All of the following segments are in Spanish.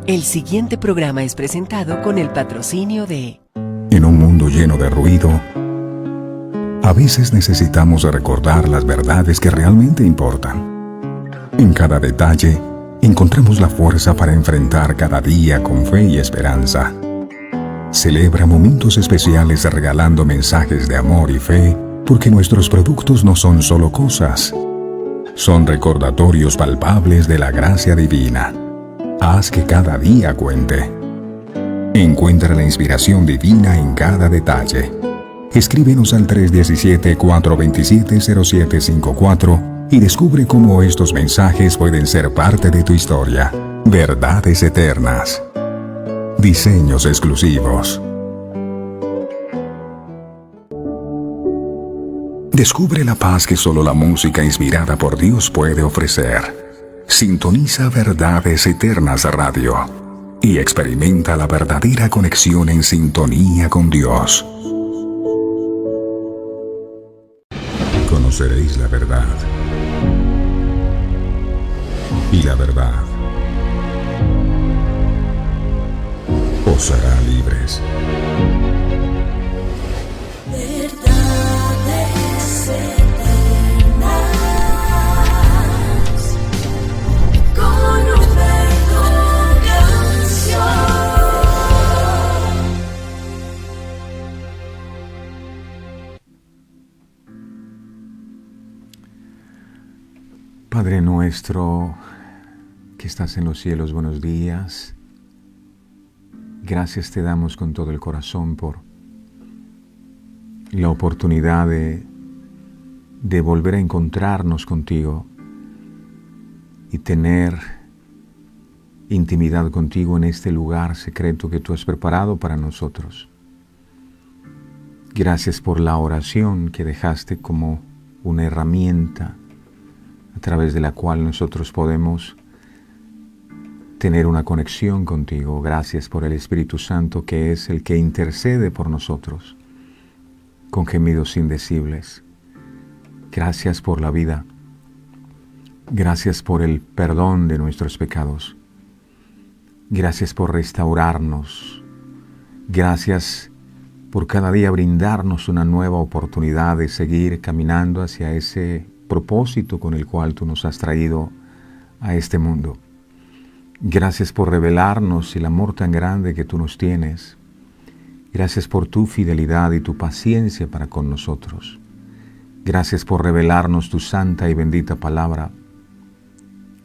El siguiente programa es presentado con el patrocinio de... En un mundo lleno de ruido, a veces necesitamos recordar las verdades que realmente importan. En cada detalle, encontramos la fuerza para enfrentar cada día con fe y esperanza. Celebra momentos especiales regalando mensajes de amor y fe, porque nuestros productos no son solo cosas, son recordatorios palpables de la gracia divina. Haz que cada día cuente. Encuentra la inspiración divina en cada detalle. Escríbenos al 317-427-0754 y descubre cómo estos mensajes pueden ser parte de tu historia. Verdades eternas. Diseños exclusivos. Descubre la paz que solo la música inspirada por Dios puede ofrecer. Sintoniza Verdades Eternas Radio y experimenta la verdadera conexión en sintonía con Dios. Conoceréis la verdad, y la verdad os hará libres. Verdades eternas, con Humberto Canción. Padre nuestro que estás en los cielos, buenos días. Gracias te damos con todo el corazón por la oportunidad de volver a encontrarnos contigo y tener intimidad contigo en este lugar secreto que tú has preparado para nosotros. Gracias por la oración que dejaste como una herramienta a través de la cual nosotros podemos tener una conexión contigo. Gracias por el Espíritu Santo, que es el que intercede por nosotros con gemidos indecibles. Gracias por la vida. Gracias por el perdón de nuestros pecados. Gracias por restaurarnos. Gracias por cada día brindarnos una nueva oportunidad de seguir caminando hacia ese propósito con el cual tú nos has traído a este mundo. Gracias por revelarnos el amor tan grande que tú nos tienes. Gracias por tu fidelidad y tu paciencia para con nosotros. Gracias por revelarnos tu santa y bendita palabra.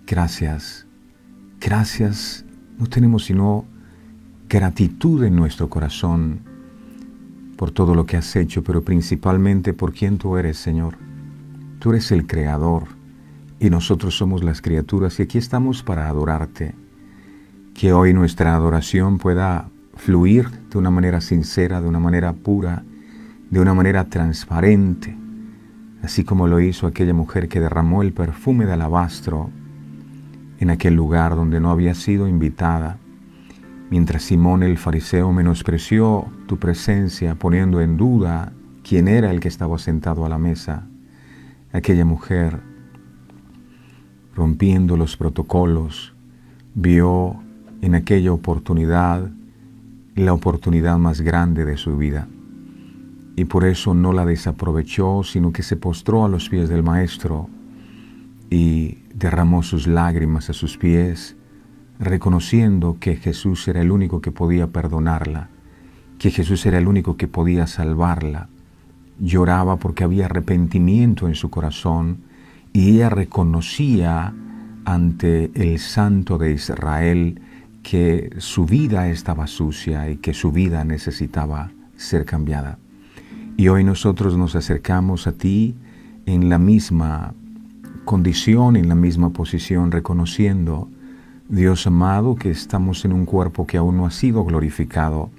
Gracias. Gracias. No tenemos sino gratitud en nuestro corazón por todo lo que has hecho, pero principalmente por quien tú eres, Señor. Tú eres el Creador y nosotros somos las criaturas y aquí estamos para adorarte. Que hoy nuestra adoración pueda fluir de una manera sincera, de una manera pura, de una manera transparente, así como lo hizo aquella mujer que derramó el perfume de alabastro en aquel lugar donde no había sido invitada, mientras Simón el fariseo menospreció tu presencia, poniendo en duda quién era el que estaba sentado a la mesa. Aquella mujer, rompiendo los protocolos, vio en aquella oportunidad la oportunidad más grande de su vida. Y por eso no la desaprovechó, sino que se postró a los pies del Maestro y derramó sus lágrimas a sus pies, reconociendo que Jesús era el único que podía perdonarla, que Jesús era el único que podía salvarla. Lloraba porque había arrepentimiento en su corazón y ella reconocía ante el Santo de Israel que su vida estaba sucia y que su vida necesitaba ser cambiada. Y hoy nosotros nos acercamos a ti en la misma condición, en la misma posición, reconociendo, Dios amado, que estamos en un cuerpo que aún no ha sido glorificado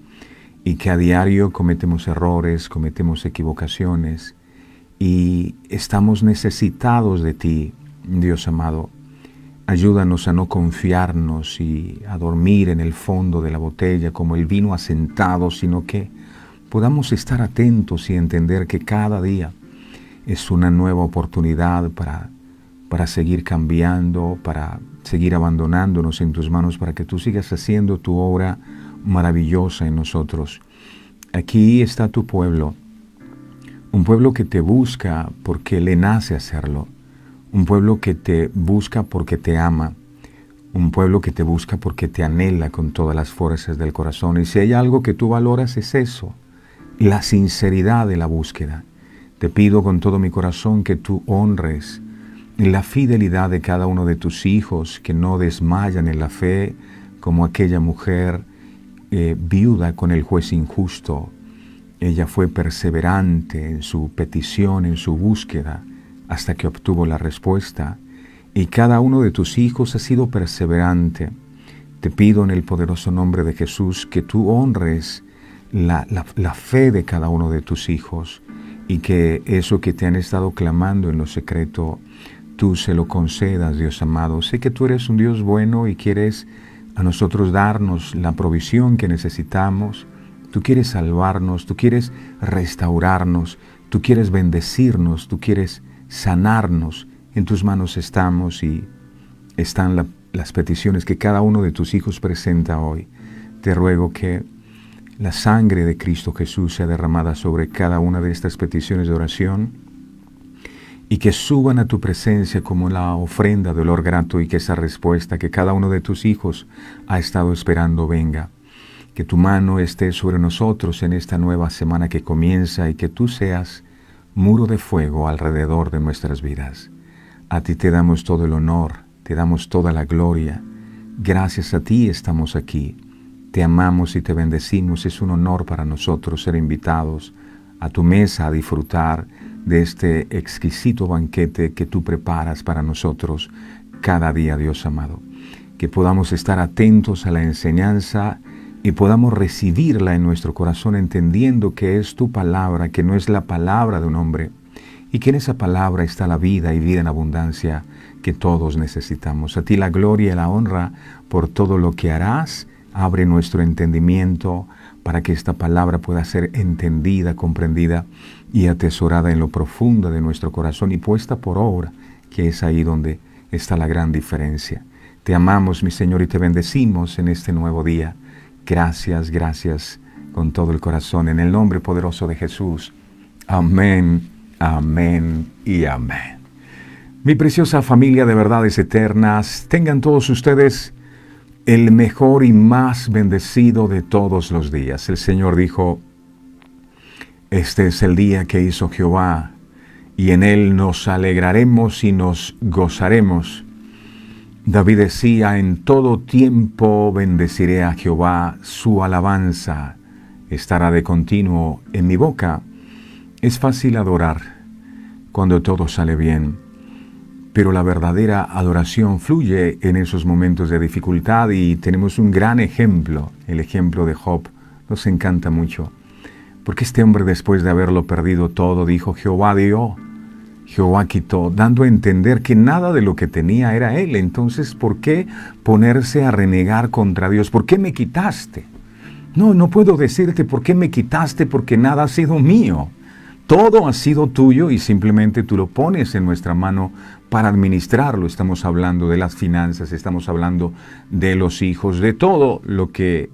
y que a diario cometemos errores, cometemos equivocaciones y estamos necesitados de ti, Dios amado. Ayúdanos a no confiarnos y a dormir en el fondo de la botella como el vino asentado, sino que podamos estar atentos y entender que cada día es una nueva oportunidad para seguir cambiando, para seguir abandonándonos en tus manos para que tú sigas haciendo tu obra maravillosa en nosotros. Aquí está tu pueblo, un pueblo que te busca porque le nace hacerlo, un pueblo que te busca porque te ama, un pueblo que te busca porque te anhela con todas las fuerzas del corazón. Y si hay algo que tú valoras es eso, la sinceridad de la búsqueda. Te pido con todo mi corazón que tú honres la fidelidad de cada uno de tus hijos, que no desmayan en la fe como aquella mujer viuda con el juez injusto. Ella fue perseverante en su petición, en su búsqueda, hasta que obtuvo la respuesta. Y cada uno de tus hijos ha sido perseverante. Te pido en el poderoso nombre de Jesús que tú honres la fe de cada uno de tus hijos, y que eso que te han estado clamando en lo secreto, tú se lo concedas, Dios amado. Sé que tú eres un Dios bueno y quieres a nosotros darnos la provisión que necesitamos. Tú quieres salvarnos, tú quieres restaurarnos, tú quieres bendecirnos, tú quieres sanarnos. En tus manos estamos y están las peticiones que cada uno de tus hijos presenta hoy. Te ruego que la sangre de Cristo Jesús sea derramada sobre cada una de estas peticiones de oración y que suban a tu presencia como la ofrenda de olor grato, y que esa respuesta que cada uno de tus hijos ha estado esperando venga. Que tu mano esté sobre nosotros en esta nueva semana que comienza y que tú seas muro de fuego alrededor de nuestras vidas. A ti te damos todo el honor, te damos toda la gloria. Gracias a ti estamos aquí. Te amamos y te bendecimos. Es un honor para nosotros ser invitados a tu mesa a disfrutar de este exquisito banquete que tú preparas para nosotros cada día, Dios amado. Que podamos estar atentos a la enseñanza y podamos recibirla en nuestro corazón, entendiendo que es tu palabra, que no es la palabra de un hombre, y que en esa palabra está la vida y vida en abundancia que todos necesitamos. A ti la gloria y la honra por todo lo que harás. Abre nuestro entendimiento para que esta palabra pueda ser entendida, comprendida y atesorada en lo profundo de nuestro corazón y puesta por obra, que es ahí donde está la gran diferencia. Te amamos, mi Señor, y te bendecimos en este nuevo día. Gracias, gracias con todo el corazón, en el nombre poderoso de Jesús. Amén, amén y amén. Mi preciosa familia de verdades eternas, tengan todos ustedes el mejor y más bendecido de todos los días. El Señor dijo: este es el día que hizo Jehová, y en él nos alegraremos y nos gozaremos. David decía: en todo tiempo bendeciré a Jehová, su alabanza estará de continuo en mi boca. Es fácil adorar cuando todo sale bien, pero la verdadera adoración fluye en esos momentos de dificultad, y tenemos un gran ejemplo, el ejemplo de Job. Nos encanta mucho, porque este hombre, después de haberlo perdido todo, dijo: Jehová dio, Jehová quitó, dando a entender que nada de lo que tenía era él. Entonces, ¿por qué ponerse a renegar contra Dios? ¿Por qué me quitaste? No puedo decirte por qué me quitaste, porque nada ha sido mío. Todo ha sido tuyo y simplemente tú lo pones en nuestra mano para administrarlo. Estamos hablando de las finanzas, estamos hablando de los hijos, de todo lo que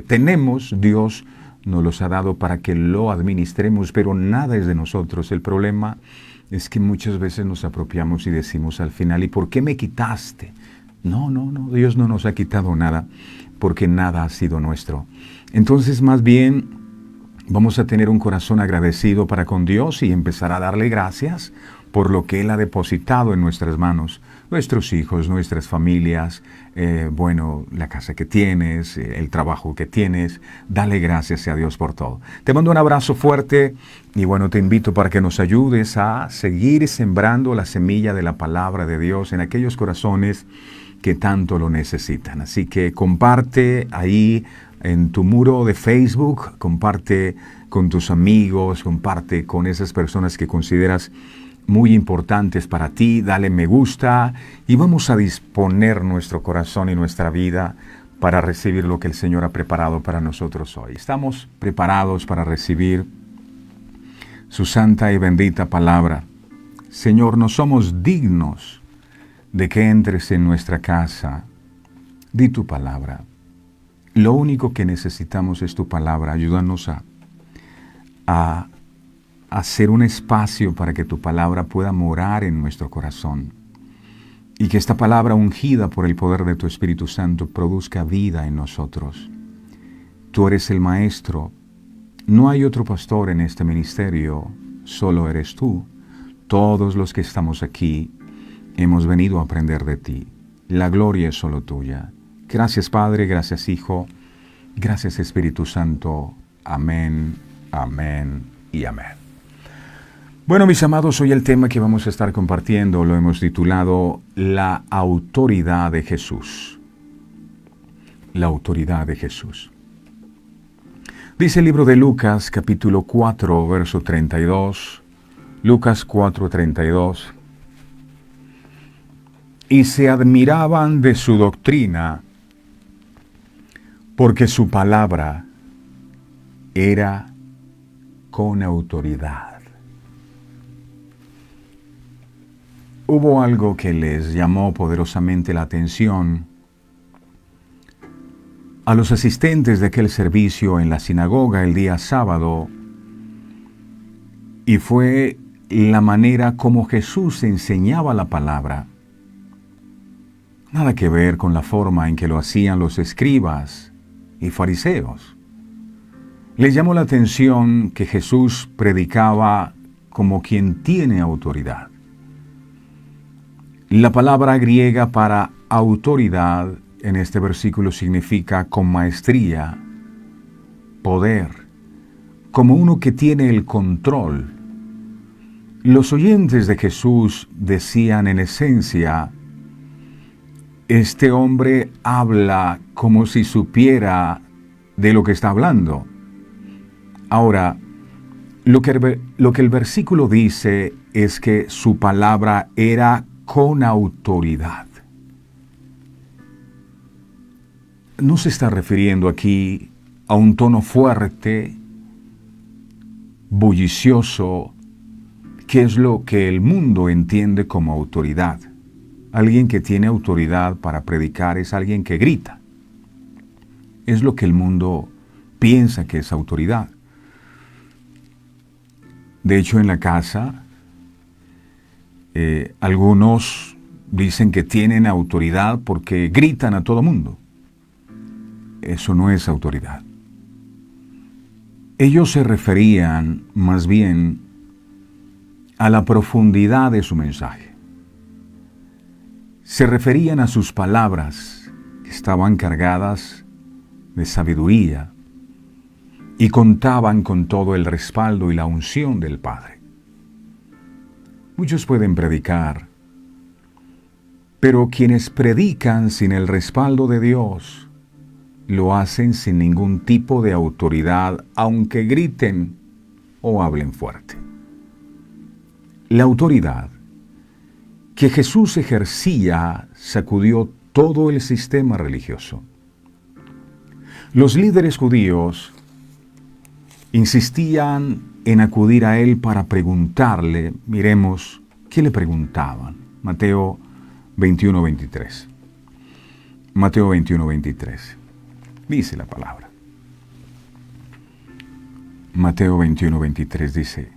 tenemos. Dios nos los ha dado para que lo administremos, pero nada es de nosotros. El problema es que muchas veces nos apropiamos y decimos al final: ¿y por qué me quitaste? No, Dios no nos ha quitado nada, porque nada ha sido nuestro. Entonces, más bien, vamos a tener un corazón agradecido para con Dios y empezar a darle gracias por lo que Él ha depositado en nuestras manos, nuestros hijos, nuestras familias, la casa que tienes, el trabajo que tienes. Dale gracias a Dios por todo. Te mando un abrazo fuerte y te invito para que nos ayudes a seguir sembrando la semilla de la palabra de Dios en aquellos corazones que tanto lo necesitan. Así que comparte ahí en tu muro de Facebook, comparte con tus amigos, comparte con esas personas que consideras muy importantes para ti, dale me gusta y vamos a disponer nuestro corazón y nuestra vida para recibir lo que el Señor ha preparado para nosotros hoy. Estamos preparados para recibir su santa y bendita palabra. Señor, no somos dignos de que entres en nuestra casa. Di tu palabra. Lo único que necesitamos es tu palabra. Ayúdanos a hacer un espacio para que tu palabra pueda morar en nuestro corazón. Y que esta palabra ungida por el poder de tu Espíritu Santo produzca vida en nosotros. Tú eres el Maestro. No hay otro pastor en este ministerio, solo eres tú. Todos los que estamos aquí hemos venido a aprender de ti. La gloria es solo tuya. Gracias Padre, gracias Hijo, gracias Espíritu Santo. Amén, amén y amén. Bueno, mis amados, hoy el tema que vamos a estar compartiendo lo hemos titulado La autoridad de Jesús. La autoridad de Jesús. Dice el libro de Lucas, capítulo 4, verso 32. Lucas 4, 32. Y se admiraban de su doctrina, porque su palabra era con autoridad. Hubo algo que les llamó poderosamente la atención a los asistentes de aquel servicio en la sinagoga el día sábado, y fue la manera como Jesús enseñaba la palabra. Nada que ver con la forma en que lo hacían los escribas y fariseos. Les llamó la atención que Jesús predicaba como quien tiene autoridad. La palabra griega para autoridad en este versículo significa con maestría, poder, como uno que tiene el control. Los oyentes de Jesús decían en esencia, este hombre habla como si supiera de lo que está hablando. Ahora, lo que el versículo dice es que su palabra era con autoridad. No se está refiriendo aquí a un tono fuerte, bullicioso, que es lo que el mundo entiende como autoridad. Alguien que tiene autoridad para predicar es alguien que grita. Es lo que el mundo piensa que es autoridad. De hecho, en la casa, algunos dicen que tienen autoridad porque gritan a todo mundo. Eso no es autoridad. Ellos se referían más bien a la profundidad de su mensaje. Se referían a sus palabras, que estaban cargadas de sabiduría y contaban con todo el respaldo y la unción del Padre. Muchos pueden predicar, pero quienes predican sin el respaldo de Dios, lo hacen sin ningún tipo de autoridad, aunque griten o hablen fuerte. La autoridad que Jesús ejercía sacudió todo el sistema religioso. Los líderes judíos insistían en acudir a él para preguntarle. Miremos qué le preguntaban. Mateo 21, 23. Mateo 21, 23. Dice la palabra. Mateo 21, 23 dice,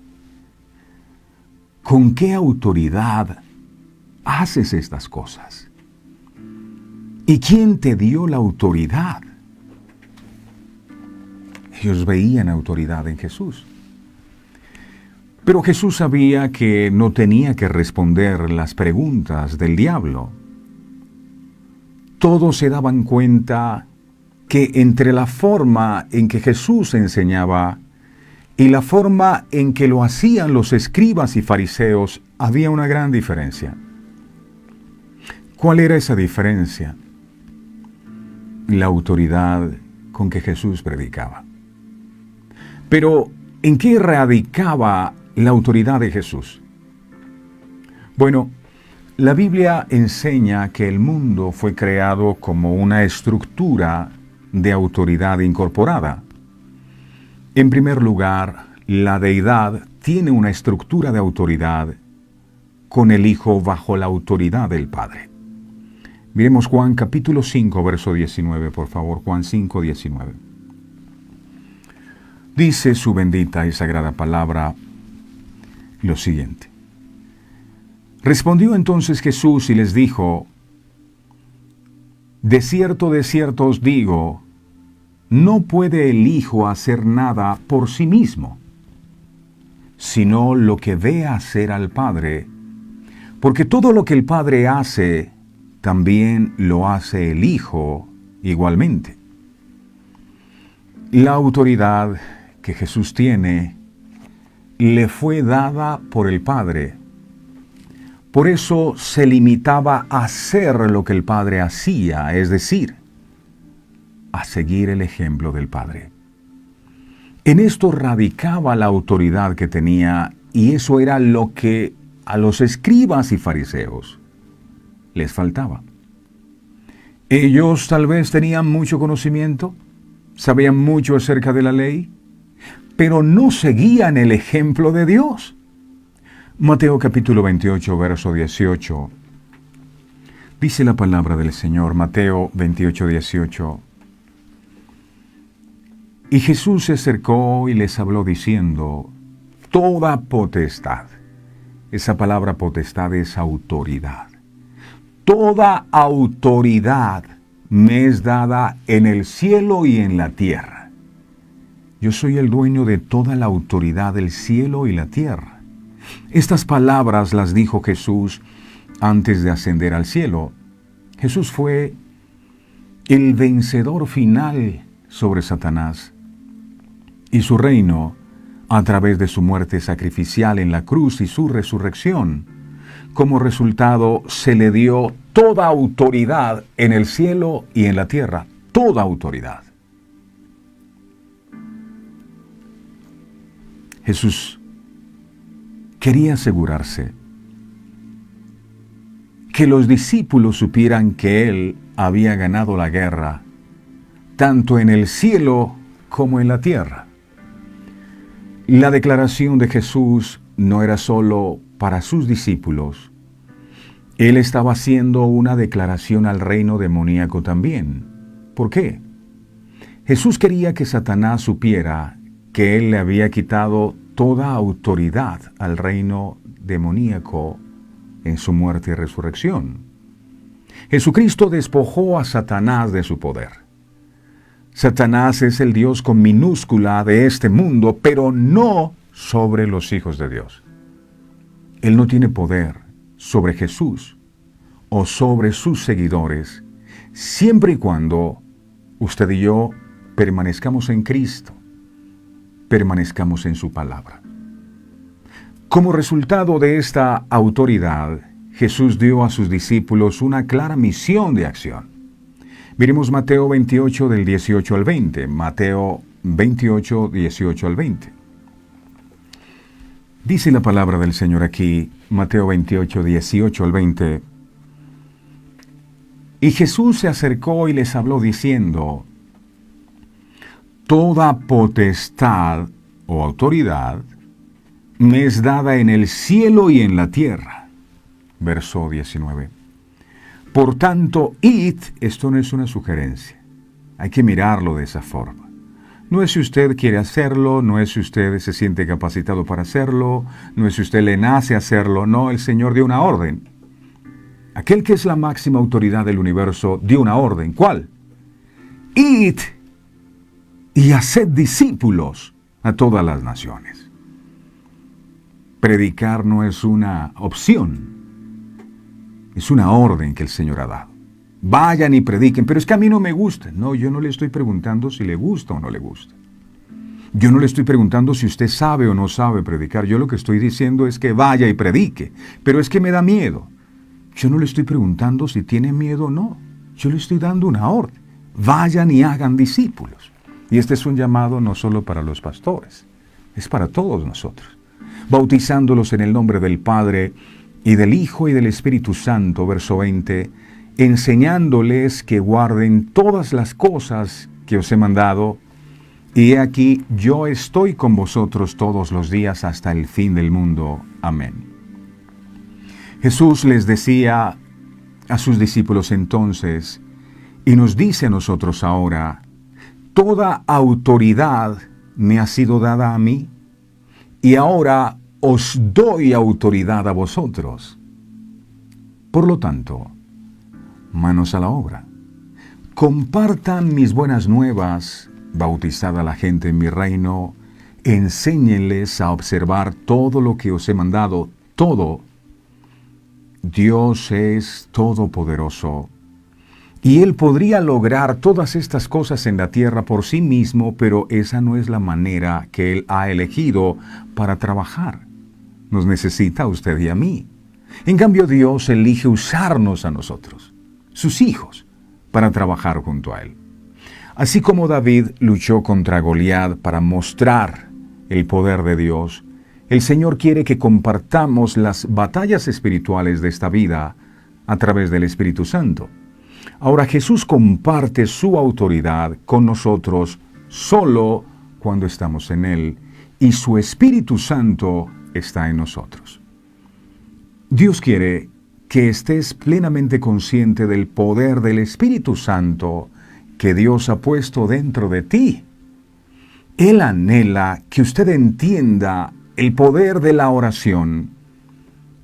¿con qué autoridad haces estas cosas? ¿Y quién te dio la autoridad? Ellos veían autoridad en Jesús. Pero Jesús sabía que no tenía que responder las preguntas del diablo. Todos se daban cuenta que entre la forma en que Jesús enseñaba y la forma en que lo hacían los escribas y fariseos había una gran diferencia. ¿Cuál era esa diferencia? La autoridad con que Jesús predicaba. Pero, ¿en qué radicaba la autoridad de Jesús? Bueno, la Biblia enseña que el mundo fue creado como una estructura de autoridad incorporada. En primer lugar, la deidad tiene una estructura de autoridad con el Hijo bajo la autoridad del Padre. Miremos Juan capítulo 5, verso 19, por favor, Juan 5, 19. Dice su bendita y sagrada palabra lo siguiente. Respondió entonces Jesús y les dijo, de cierto os digo, no puede el Hijo hacer nada por sí mismo, sino lo que ve hacer al Padre, porque todo lo que el Padre hace, también lo hace el Hijo igualmente. La autoridad que Jesús tiene le fue dada por el Padre. Por eso se limitaba a hacer lo que el Padre hacía, es decir, a seguir el ejemplo del Padre. En esto radicaba la autoridad que tenía, y eso era lo que a los escribas y fariseos les faltaba. Ellos tal vez tenían mucho conocimiento, sabían mucho acerca de la ley, pero no seguían el ejemplo de Dios. Mateo capítulo 28, verso 18. Dice la palabra del Señor, Mateo 28, 18. Y Jesús se acercó y les habló diciendo, toda potestad. Esa palabra potestad es autoridad. Toda autoridad me es dada en el cielo y en la tierra. Yo soy el dueño de toda la autoridad del cielo y la tierra. Estas palabras las dijo Jesús antes de ascender al cielo. Jesús fue el vencedor final sobre Satanás y su reino a través de su muerte sacrificial en la cruz y su resurrección. Como resultado, se le dio toda autoridad en el cielo y en la tierra. Toda autoridad. Jesús quería asegurarse que los discípulos supieran que Él había ganado la guerra, tanto en el cielo como en la tierra. La declaración de Jesús no era solo para sus discípulos. Él estaba haciendo una declaración al reino demoníaco también. ¿Por qué? Jesús quería que Satanás supiera que Él le había quitado toda autoridad al reino demoníaco en su muerte y resurrección. Jesucristo despojó a Satanás de su poder. Satanás es el Dios con minúscula de este mundo, pero no sobre los hijos de Dios. Él no tiene poder sobre Jesús o sobre sus seguidores, siempre y cuando usted y yo permanezcamos en Cristo, permanezcamos en su palabra. Como resultado de esta autoridad, Jesús dio a sus discípulos una clara misión de acción. Miremos Mateo 28 del 18 al 20. Mateo 28, 18 al 20. Dice la palabra del Señor aquí, Mateo 28, 18 al 20. Y Jesús se acercó y les habló diciendo, toda potestad o autoridad me es dada en el cielo y en la tierra. Verso 19. Por tanto, id, esto no es una sugerencia. Hay que mirarlo de esa forma. No es si usted quiere hacerlo, no es si usted se siente capacitado para hacerlo, no es si usted le nace hacerlo, no, el Señor dio una orden. Aquel que es la máxima autoridad del universo dio una orden. ¿Cuál? Id y haced discípulos a todas las naciones. Predicar no es una opción, es una orden que el Señor ha dado. Vayan y prediquen, pero es que a mí no me gusta. No, yo no le estoy preguntando si le gusta o no le gusta. Yo no le estoy preguntando si usted sabe o no sabe predicar. Yo lo que estoy diciendo es que vaya y predique, pero es que me da miedo. Yo no le estoy preguntando si tiene miedo o no. Yo le estoy dando una orden. Vayan y hagan discípulos. Y este es un llamado no solo para los pastores, es para todos nosotros. Bautizándolos en el nombre del Padre y del Hijo y del Espíritu Santo, verso 20, enseñándoles que guarden todas las cosas que os he mandado, y he aquí, yo estoy con vosotros todos los días hasta el fin del mundo. Amén. Jesús les decía a sus discípulos entonces, y nos dice a nosotros ahora, toda autoridad me ha sido dada a mí, y ahora os doy autoridad a vosotros. Por lo tanto, manos a la obra. Compartan mis buenas nuevas, bautizad a la gente en mi reino, enséñenles a observar todo lo que os he mandado, todo. Dios es todopoderoso, y Él podría lograr todas estas cosas en la tierra por sí mismo, pero esa no es la manera que Él ha elegido para trabajar. Nos necesita a usted y a mí. En cambio, Dios elige usarnos a nosotros, sus hijos, para trabajar junto a Él. Así como David luchó contra Goliat para mostrar el poder de Dios, el Señor quiere que compartamos las batallas espirituales de esta vida a través del Espíritu Santo. Ahora Jesús comparte su autoridad con nosotros solo cuando estamos en Él, y su Espíritu Santo está en nosotros. Dios quiere que estés plenamente consciente del poder del Espíritu Santo que Dios ha puesto dentro de ti. Él anhela que usted entienda el poder de la oración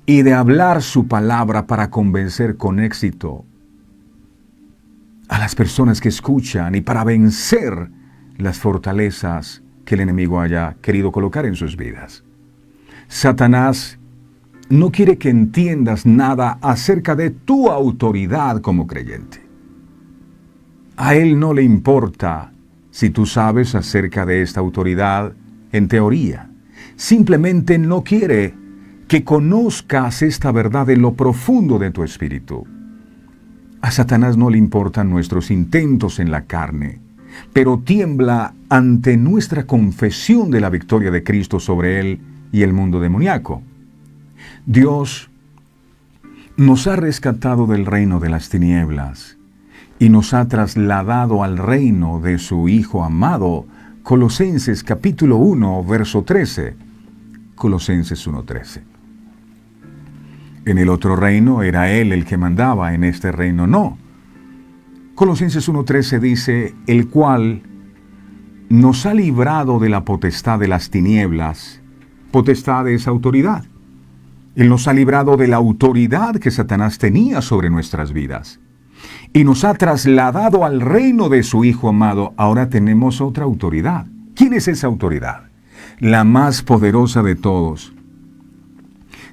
y de hablar su palabra para convencer con éxito a las personas que escuchan y para vencer las fortalezas que el enemigo haya querido colocar en sus vidas. Satanás no quiere que entiendas nada acerca de tu autoridad como creyente. A él no le importa si tú sabes acerca de esta autoridad en teoría. Simplemente no quiere que conozcas esta verdad en lo profundo de tu espíritu. A Satanás no le importan nuestros intentos en la carne, pero tiembla ante nuestra confesión de la victoria de Cristo sobre él y el mundo demoníaco. Dios nos ha rescatado del reino de las tinieblas y nos ha trasladado al reino de su Hijo amado. Colosenses capítulo 1, verso 13. Colosenses 1:13. En el otro reino era Él el que mandaba, en este reino no. Colosenses 1:13 dice, el cual nos ha librado de la potestad de las tinieblas. Potestad es autoridad. Él nos ha librado de la autoridad que Satanás tenía sobre nuestras vidas. Y nos ha trasladado al reino de su Hijo amado. Ahora tenemos otra autoridad. ¿Quién es esa autoridad? La más poderosa de todos.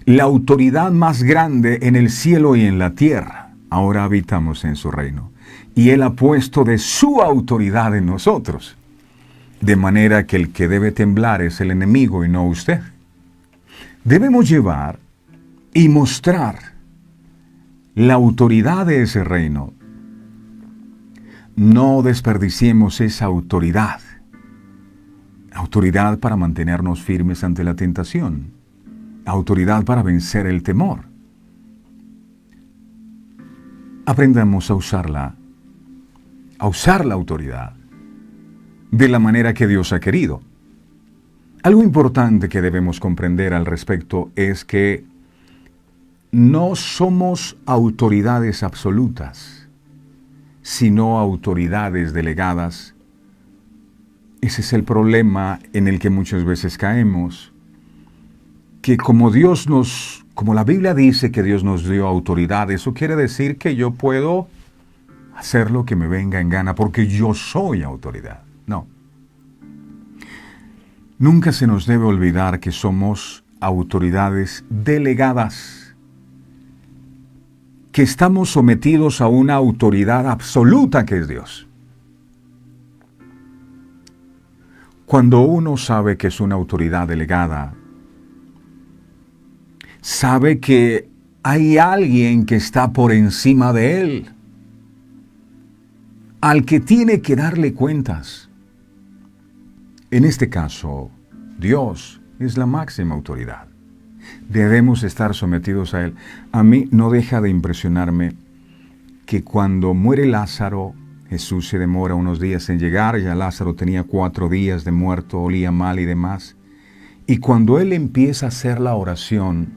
La autoridad más grande en el cielo y en la tierra. Ahora habitamos en su reino. Y Él ha puesto de su autoridad en nosotros. De manera que el que debe temblar es el enemigo y no usted. Debemos llevar y mostrar la autoridad de ese reino. No desperdiciemos esa autoridad. Autoridad para mantenernos firmes ante la tentación. Autoridad para vencer el temor. Aprendamos a usar la autoridad de la manera que Dios ha querido. Algo importante que debemos comprender al respecto es que no somos autoridades absolutas, sino autoridades delegadas. Ese es el problema en el que muchas veces caemos, que como la Biblia dice que Dios nos dio autoridad, eso quiere decir que yo puedo hacer lo que me venga en gana porque yo soy autoridad. No. Nunca se nos debe olvidar que somos autoridades delegadas, que estamos sometidos a una autoridad absoluta que es Dios. Cuando uno sabe que es una autoridad delegada, sabe que hay alguien que está por encima de él, al que tiene que darle cuentas. En este caso, Dios es la máxima autoridad. Debemos estar sometidos a Él. A mí no deja de impresionarme que cuando muere Lázaro, Jesús se demora unos días en llegar, ya Lázaro tenía 4 días de muerto, olía mal y demás. Y cuando Él empieza a hacer la oración,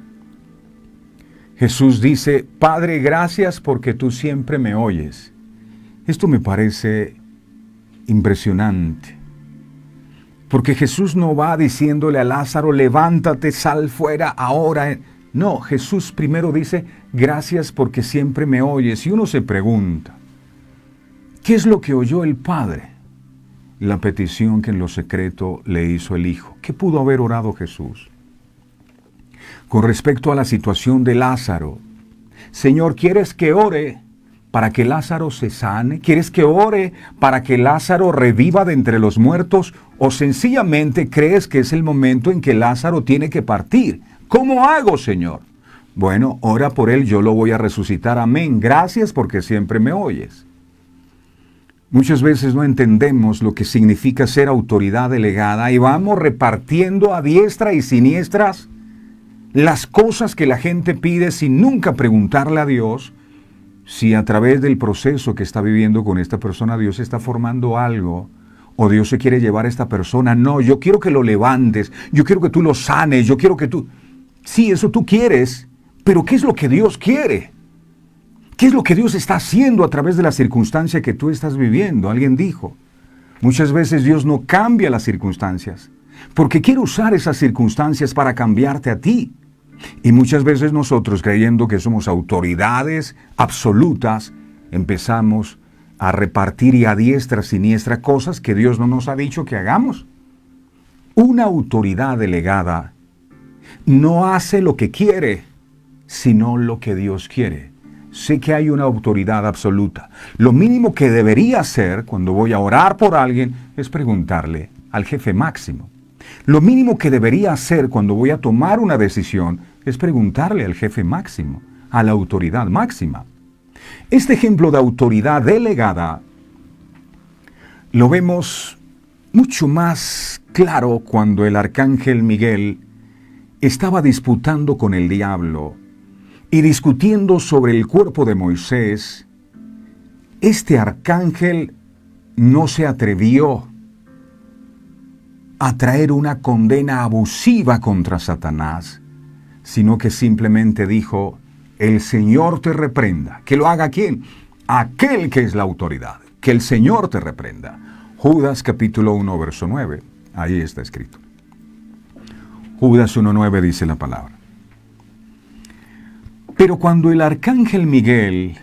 Jesús dice, Padre, gracias porque tú siempre me oyes. Esto me parece impresionante. Porque Jesús no va diciéndole a Lázaro, levántate, sal fuera ahora. No, Jesús primero dice, gracias porque siempre me oyes. Y uno se pregunta, ¿qué es lo que oyó el Padre? La petición que en lo secreto le hizo el Hijo. ¿Qué pudo haber orado Jesús? Con respecto a la situación de Lázaro, Señor, ¿quieres que ore para que Lázaro se sane? ¿Quieres que ore para que Lázaro reviva de entre los muertos? ¿O sencillamente crees que es el momento en que Lázaro tiene que partir? ¿Cómo hago, Señor? Bueno, ora por él, yo lo voy a resucitar. Amén. Gracias porque siempre me oyes. Muchas veces no entendemos lo que significa ser autoridad delegada y vamos repartiendo a diestra y siniestras las cosas que la gente pide sin nunca preguntarle a Dios si a través del proceso que está viviendo con esta persona Dios está formando algo o Dios se quiere llevar a esta persona. No, yo quiero que lo levantes, yo quiero que tú lo sanes, yo quiero que tú... Sí, eso tú quieres, pero ¿qué es lo que Dios quiere? ¿Qué es lo que Dios está haciendo a través de la circunstancia que tú estás viviendo? Alguien dijo, muchas veces Dios no cambia las circunstancias, porque quiere usar esas circunstancias para cambiarte a ti. Y muchas veces nosotros, creyendo que somos autoridades absolutas, empezamos a repartir y a diestra siniestra cosas que Dios no nos ha dicho que hagamos. Una autoridad delegada no hace lo que quiere, sino lo que Dios quiere. Sé que hay una autoridad absoluta. Lo mínimo que debería hacer cuando voy a orar por alguien es preguntarle al jefe máximo. Lo mínimo que debería hacer cuando voy a tomar una decisión es preguntarle al jefe máximo, a la autoridad máxima. Este ejemplo de autoridad delegada lo vemos mucho más claro cuando el arcángel Miguel estaba disputando con el diablo y discutiendo sobre el cuerpo de Moisés. Este arcángel no se atrevió a traer una condena abusiva contra Satanás, sino que simplemente dijo, el Señor te reprenda. ¿Que lo haga quién? Aquel que es la autoridad. Que el Señor te reprenda. Judas capítulo 1, verso 9. Ahí está escrito. Judas 1:9 dice la palabra. Pero cuando el arcángel Miguel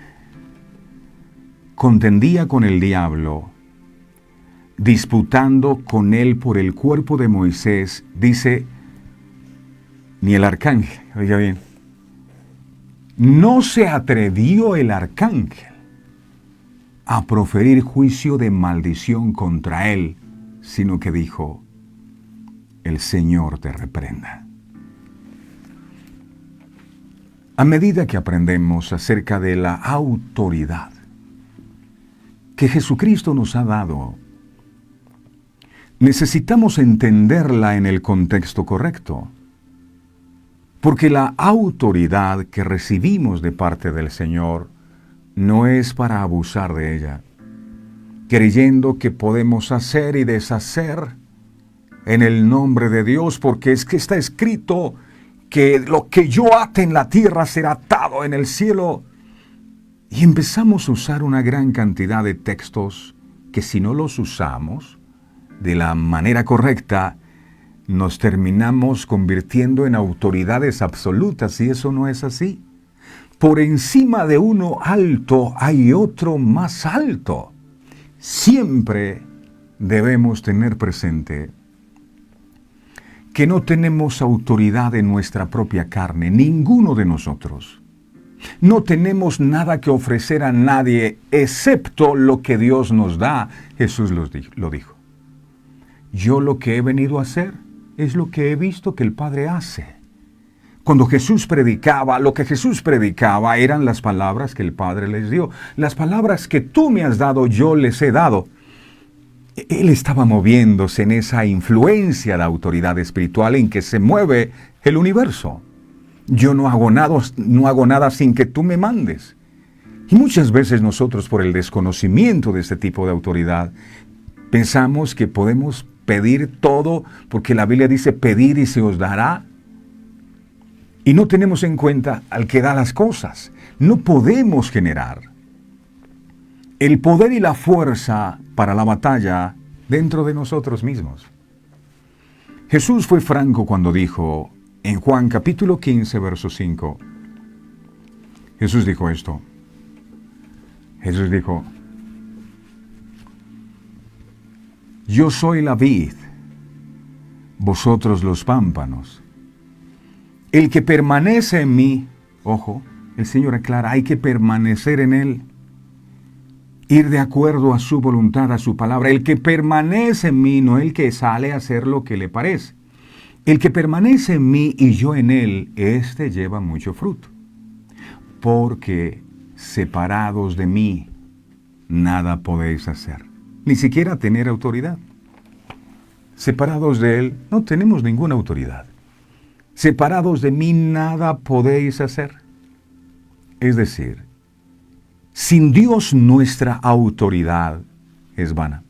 contendía con el diablo, disputando con él por el cuerpo de Moisés, dice, ni el arcángel, oiga bien, no se atrevió el arcángel a proferir juicio de maldición contra él, sino que dijo, el Señor te reprenda. A medida que aprendemos acerca de la autoridad que Jesucristo nos ha dado, necesitamos entenderla en el contexto correcto, porque la autoridad que recibimos de parte del Señor no es para abusar de ella, creyendo que podemos hacer y deshacer en el nombre de Dios, porque es que está escrito que lo que yo ate en la tierra será atado en el cielo. Y empezamos a usar una gran cantidad de textos que si no los usamos de la manera correcta, nos terminamos convirtiendo en autoridades absolutas, y eso no es así. Por encima de uno alto hay otro más alto. Siempre debemos tener presente que no tenemos autoridad en nuestra propia carne, ninguno de nosotros. No tenemos nada que ofrecer a nadie excepto lo que Dios nos da. Jesús lo dijo. Yo lo que he venido a hacer es lo que he visto que el Padre hace. Cuando Jesús predicaba, lo que Jesús predicaba eran las palabras que el Padre les dio. Las palabras que tú me has dado, yo les he dado. Él estaba moviéndose en esa influencia de autoridad espiritual en que se mueve el universo. Yo no hago nada sin que tú me mandes. Y muchas veces nosotros, por el desconocimiento de este tipo de autoridad, pensamos que podemos pedir todo, porque la Biblia dice pedir y se os dará. Y no tenemos en cuenta al que da las cosas. No podemos generar el poder y la fuerza para la batalla dentro de nosotros mismos. Jesús fue franco cuando dijo en Juan capítulo 15, verso 5, Jesús dijo esto. Jesús dijo, yo soy la vid, vosotros los pámpanos. El que permanece en mí, ojo, el Señor aclara, hay que permanecer en Él, ir de acuerdo a su voluntad, a su palabra. El que permanece en mí, no el que sale a hacer lo que le parece. El que permanece en mí y yo en Él, éste lleva mucho fruto. Porque separados de mí, nada podéis hacer, ni siquiera tener autoridad. Separados de Él, no tenemos ninguna autoridad. Separados de mí, nada podéis hacer. Es decir, sin Dios nuestra autoridad es vana.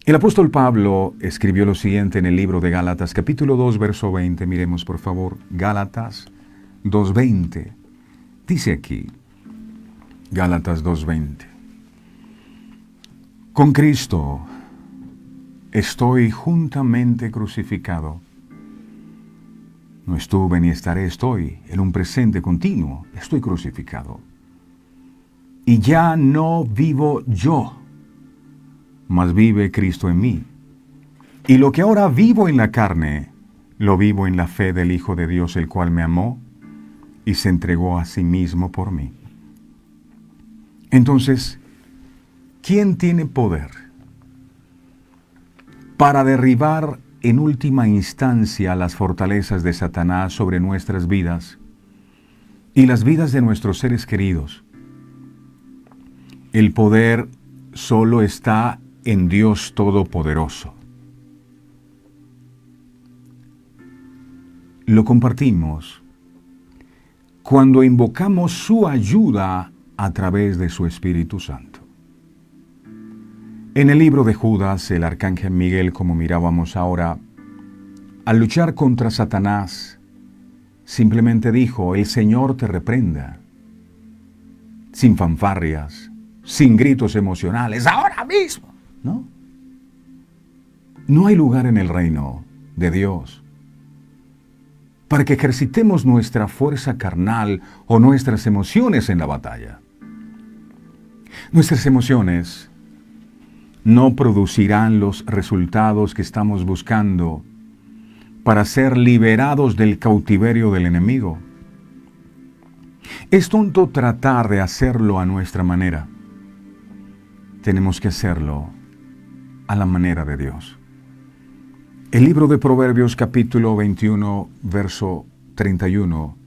El apóstol Pablo escribió lo siguiente en el libro de Gálatas, capítulo 2, verso 20. Miremos, por favor, Gálatas 2:20. Dice aquí, Gálatas 2:20. Con Cristo estoy juntamente crucificado. No estuve ni estaré, estoy en un presente continuo. Estoy crucificado. Y ya no vivo yo, mas vive Cristo en mí. Y lo que ahora vivo en la carne, lo vivo en la fe del Hijo de Dios, el cual me amó y se entregó a sí mismo por mí. Entonces, ¿quién tiene poder para derribar en última instancia las fortalezas de Satanás sobre nuestras vidas y las vidas de nuestros seres queridos? El poder solo está en Dios Todopoderoso. Lo compartimos cuando invocamos su ayuda a través de su Espíritu Santo. En el libro de Judas, el arcángel Miguel, como mirábamos ahora, al luchar contra Satanás, simplemente dijo, el Señor te reprenda, sin fanfarrias, sin gritos emocionales, ahora mismo, ¿no? No hay lugar en el reino de Dios para que ejercitemos nuestra fuerza carnal o nuestras emociones en la batalla. Nuestras emociones no producirán los resultados que estamos buscando para ser liberados del cautiverio del enemigo. Es tonto tratar de hacerlo a nuestra manera. Tenemos que hacerlo a la manera de Dios. El libro de Proverbios capítulo 21, verso 31,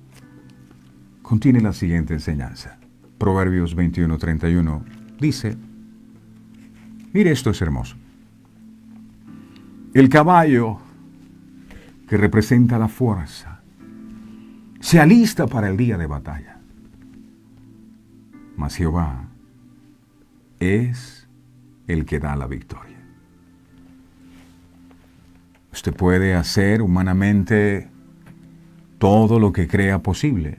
contiene la siguiente enseñanza. Proverbios 21, 31 dice, mire, esto es hermoso. El caballo, que representa la fuerza, se alista para el día de batalla. Mas Jehová es el que da la victoria. Usted puede hacer humanamente todo lo que crea posible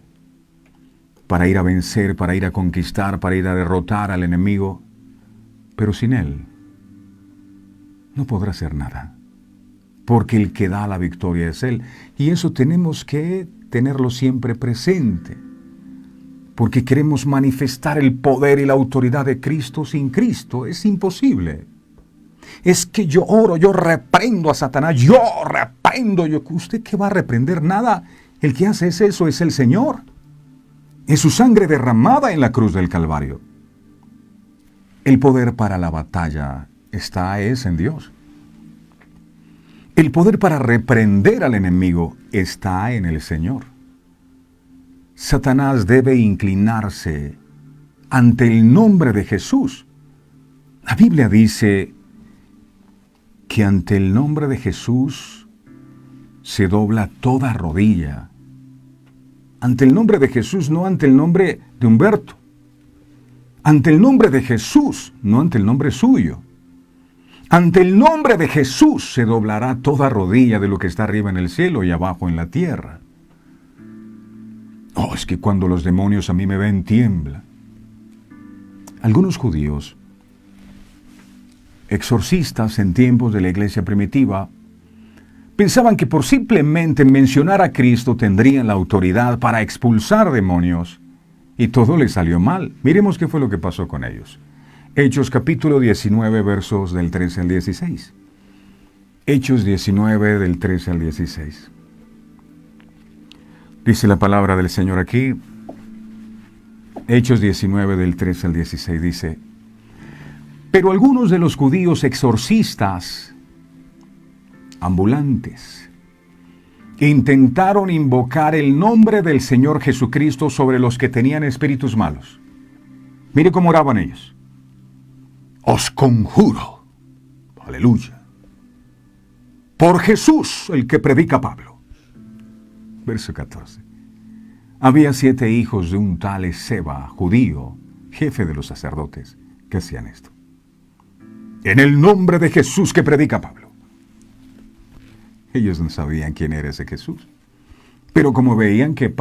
para ir a vencer, para ir a conquistar, para ir a derrotar al enemigo, pero sin Él no podrá hacer nada, porque el que da la victoria es Él. Y eso tenemos que tenerlo siempre presente, porque queremos manifestar el poder y la autoridad de Cristo. Sin Cristo es imposible. Es que yo oro, yo reprendo a Satanás, yo. ¿Usted qué va a reprender? Nada. El que hace eso es el Señor. Es su sangre derramada en la cruz del Calvario. El poder para la batalla es en Dios. El poder para reprender al enemigo está en el Señor. Satanás debe inclinarse ante el nombre de Jesús. La Biblia dice que ante el nombre de Jesús se dobla toda rodilla. Ante el nombre de Jesús, no ante el nombre de Humberto. Ante el nombre de Jesús, no ante el nombre suyo. Ante el nombre de Jesús se doblará toda rodilla de lo que está arriba en el cielo y abajo en la tierra. Oh, es que cuando los demonios a mí me ven, tiembla. Algunos judíos, exorcistas en tiempos de la iglesia primitiva, pensaban que por simplemente mencionar a Cristo tendrían la autoridad para expulsar demonios, y todo les salió mal. Miremos qué fue lo que pasó con ellos. Hechos capítulo 19, versos del 13 al 16. Hechos 19, del 13 al 16. Dice la palabra del Señor aquí. Hechos 19, del 13 al 16 dice: pero algunos de los judíos exorcistas ambulantes intentaron invocar el nombre del Señor Jesucristo sobre los que tenían espíritus malos. Mire cómo oraban ellos. Os conjuro, aleluya, por Jesús, el que predica Pablo. Verso 14. Había 7 hijos de un tal Esceva, judío, jefe de los sacerdotes, que hacían esto. En el nombre de Jesús que predica Pablo. Ellos no sabían quién era ese Jesús. Pero como veían que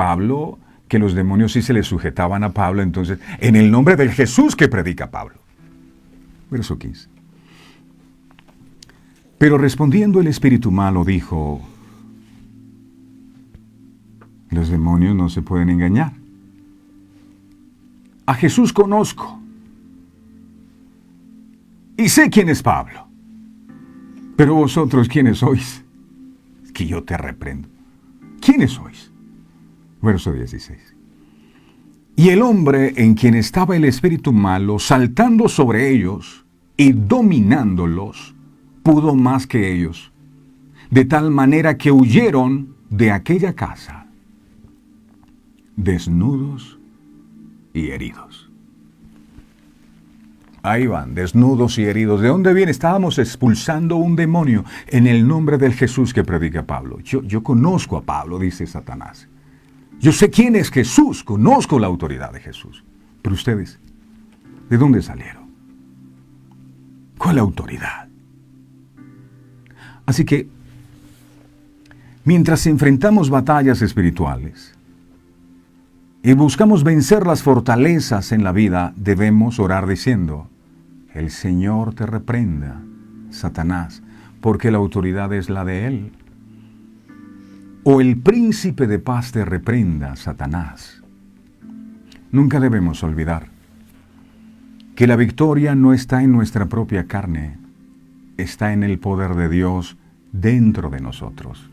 los demonios sí se le sujetaban a Pablo, entonces, en el nombre del Jesús que predica Pablo. Verso 15. Pero respondiendo el espíritu malo dijo: los demonios no se pueden engañar. A Jesús conozco. Y sé quién es Pablo. Pero vosotros, ¿quiénes sois? Es que yo te reprendo. ¿Quiénes sois? Verso 16. Y el hombre en quien estaba el espíritu malo, saltando sobre ellos y dominándolos, pudo más que ellos, de tal manera que huyeron de aquella casa, desnudos y heridos. Ahí van, desnudos y heridos. ¿De dónde viene? Estábamos expulsando un demonio en el nombre del Jesús que predica Pablo. Yo conozco a Pablo, dice Satanás. Yo sé quién es Jesús, conozco la autoridad de Jesús. Pero ustedes, ¿de dónde salieron? ¿Cuál autoridad? Así que, mientras enfrentamos batallas espirituales y buscamos vencer las fortalezas en la vida, debemos orar diciendo: el Señor te reprenda, Satanás, porque la autoridad es la de Él. O el príncipe de paz te reprenda, Satanás. Nunca debemos olvidar que la victoria no está en nuestra propia carne, está en el poder de Dios dentro de nosotros.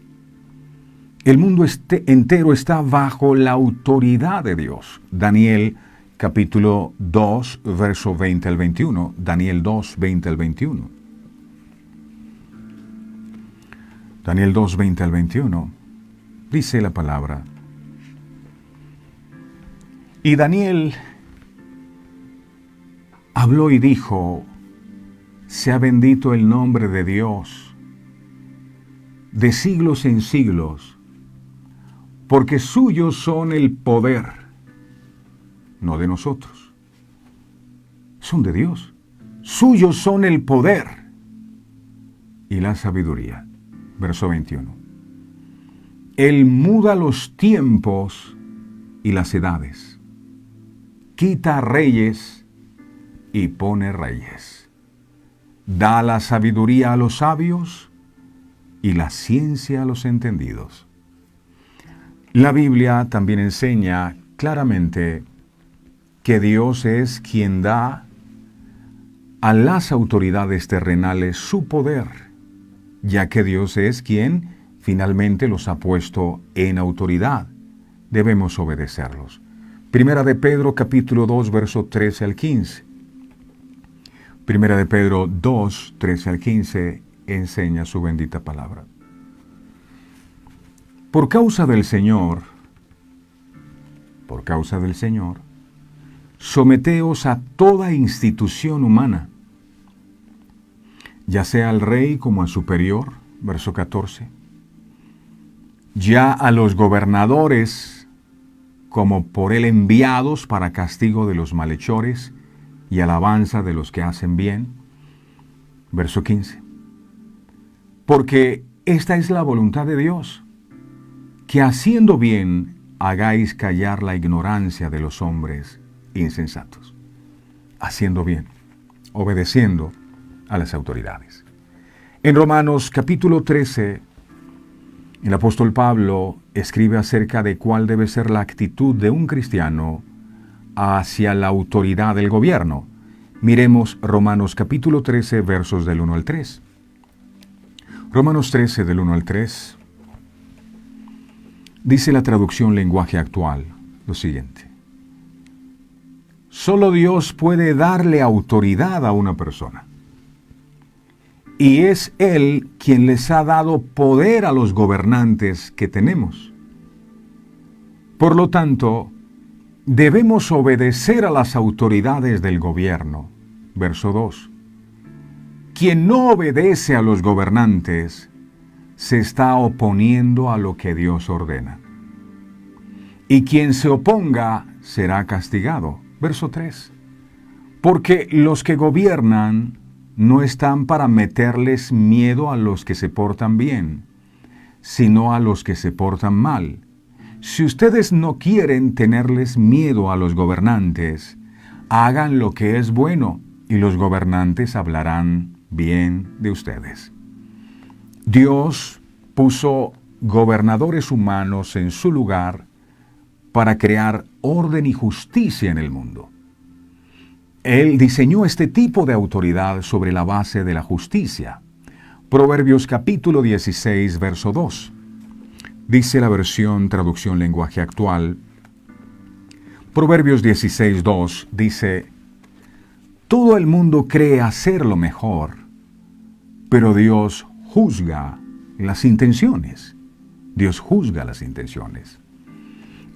El mundo entero está bajo la autoridad de Dios. Daniel capítulo 2, verso 20 al 21. Daniel 2, 20 al 21. Daniel 2, 20 al 21. Dice la palabra: y Daniel habló y dijo: sea bendito el nombre de Dios de siglos en siglos, porque suyos son el poder, no de nosotros, son de Dios. Suyos son el poder y la sabiduría. Verso 21. Él muda los tiempos y las edades, quita reyes y pone reyes, da la sabiduría a los sabios y la ciencia a los entendidos. La Biblia también enseña claramente que Dios es quien da a las autoridades terrenales su poder, ya que Dios es quien finalmente los ha puesto en autoridad. Debemos obedecerlos. Primera de Pedro capítulo 2, verso 13 al 15. Primera de Pedro 2, 13 al 15 enseña su bendita palabra. Por causa del Señor, someteos a toda institución humana, ya sea al rey como al superior, verso 14, ya a los gobernadores como por él enviados para castigo de los malhechores y alabanza de los que hacen bien, verso 15, porque esta es la voluntad de Dios, que haciendo bien hagáis callar la ignorancia de los hombres insensatos. Haciendo bien, obedeciendo a las autoridades. En Romanos capítulo 13, el apóstol Pablo escribe acerca de cuál debe ser la actitud de un cristiano hacia la autoridad del gobierno. Miremos Romanos capítulo 13, versos del 1 al 3. Romanos 13, del 1 al 3, dice la traducción lenguaje actual lo siguiente. Solo Dios puede darle autoridad a una persona. Y es Él quien les ha dado poder a los gobernantes que tenemos. Por lo tanto, debemos obedecer a las autoridades del gobierno. Verso 2. Quien no obedece a los gobernantes se está oponiendo a lo que Dios ordena. Y quien se oponga será castigado. Verso 3. Porque los que gobiernan no están para meterles miedo a los que se portan bien, sino a los que se portan mal. Si ustedes no quieren tenerles miedo a los gobernantes, hagan lo que es bueno y los gobernantes hablarán bien de ustedes. Dios puso gobernadores humanos en su lugar para crear orden y justicia en el mundo. Él diseñó este tipo de autoridad sobre la base de la justicia. Proverbios capítulo 16, verso 2. Dice la versión traducción lenguaje actual. Proverbios 16, 2 dice: todo el mundo cree hacer lo mejor, pero Dios juzga las intenciones. Dios juzga las intenciones.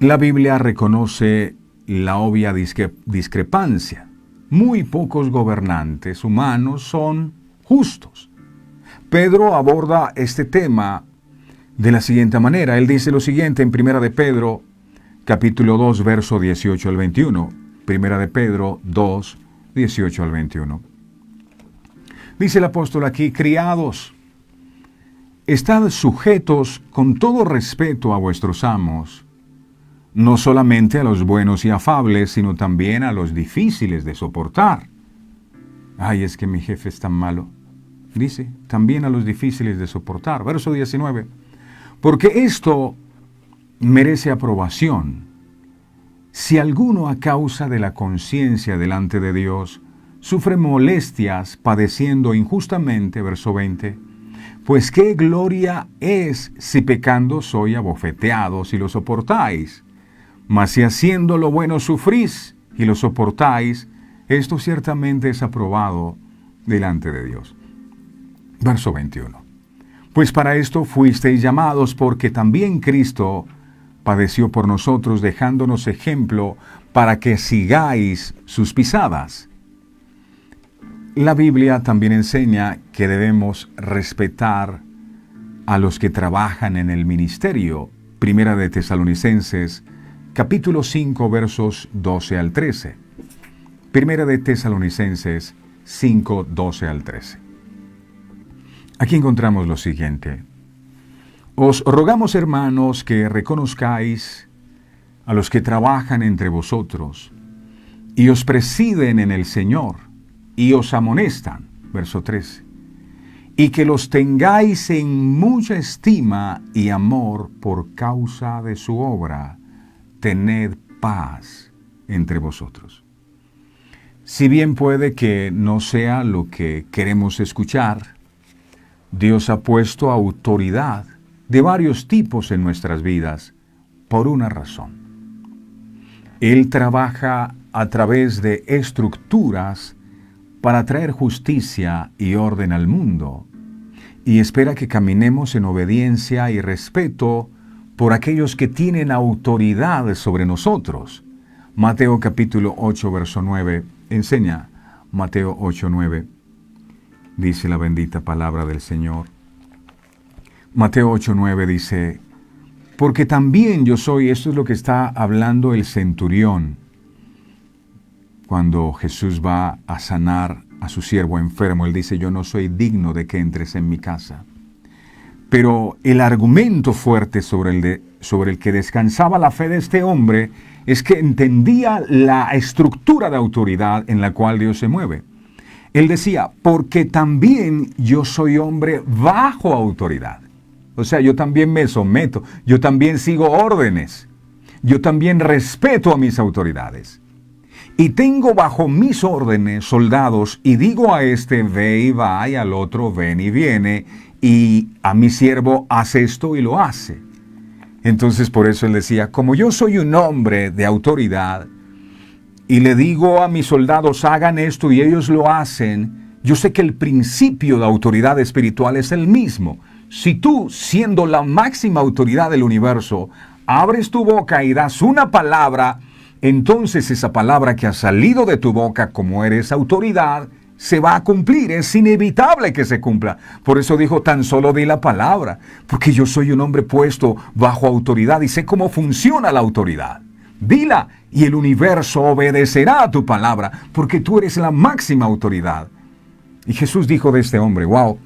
La Biblia reconoce la obvia discrepancia. Muy pocos gobernantes humanos son justos. Pedro aborda este tema de la siguiente manera. Él dice lo siguiente en Primera de Pedro, capítulo 2, verso 18 al 21. Primera de Pedro 2, 18 al 21. Dice el apóstol aquí: criados, estad sujetos con todo respeto a vuestros amos, no solamente a los buenos y afables, sino también a los difíciles de soportar. Ay, es que mi jefe es tan malo. Dice, también a los difíciles de soportar. Verso 19. Porque esto merece aprobación. Si alguno a causa de la conciencia delante de Dios sufre molestias padeciendo injustamente, verso 20, pues qué gloria es si pecando soy abofeteados y lo soportáis. Mas si haciendo lo bueno sufrís y lo soportáis, esto ciertamente es aprobado delante de Dios. Verso 21. Pues para esto fuisteis llamados, porque también Cristo padeció por nosotros, dejándonos ejemplo para que sigáis sus pisadas. La Biblia también enseña que debemos respetar a los que trabajan en el ministerio. Primera de Tesalonicenses, capítulo 5, versos 12 al 13. Primera de Tesalonicenses 5, 12 al 13. Aquí encontramos lo siguiente. Os rogamos, hermanos, que reconozcáis a los que trabajan entre vosotros y os presiden en el Señor y os amonestan, verso 13, y que los tengáis en mucha estima y amor por causa de su obra. Tened paz entre vosotros. Si bien puede que no sea lo que queremos escuchar, Dios ha puesto autoridad de varios tipos en nuestras vidas por una razón. Él trabaja a través de estructuras para traer justicia y orden al mundo, y espera que caminemos en obediencia y respeto por aquellos que tienen autoridad sobre nosotros. Mateo capítulo 8, verso 9, enseña Mateo 8, 9. Dice la bendita palabra del Señor. Mateo 8, 9 dice: porque también yo soy, esto es lo que está hablando el centurión, cuando Jesús va a sanar a su siervo enfermo. Él dice: yo no soy digno de que entres en mi casa, Pero el argumento fuerte sobre el que descansaba la fe de este hombre es que entendía la estructura de autoridad en la cual Dios se mueve. Él decía, porque también yo soy hombre bajo autoridad. O sea, yo también me someto, yo también sigo órdenes, yo también respeto a mis autoridades. Y tengo bajo mis órdenes soldados y digo a este ve y va y al otro ven y viene y a mi siervo hace esto y lo hace. Entonces por eso él decía, como yo soy un hombre de autoridad y le digo a mis soldados hagan esto y ellos lo hacen, yo sé que el principio de autoridad espiritual es el mismo. Si tú, siendo la máxima autoridad del universo, abres tu boca y das una palabra, entonces esa palabra que ha salido de tu boca como eres autoridad, se va a cumplir, es inevitable que se cumpla. Por eso dijo, tan solo di la palabra, porque yo soy un hombre puesto bajo autoridad y sé cómo funciona la autoridad. Dila y el universo obedecerá a tu palabra, porque tú eres la máxima autoridad. Y Jesús dijo de este hombre, wow,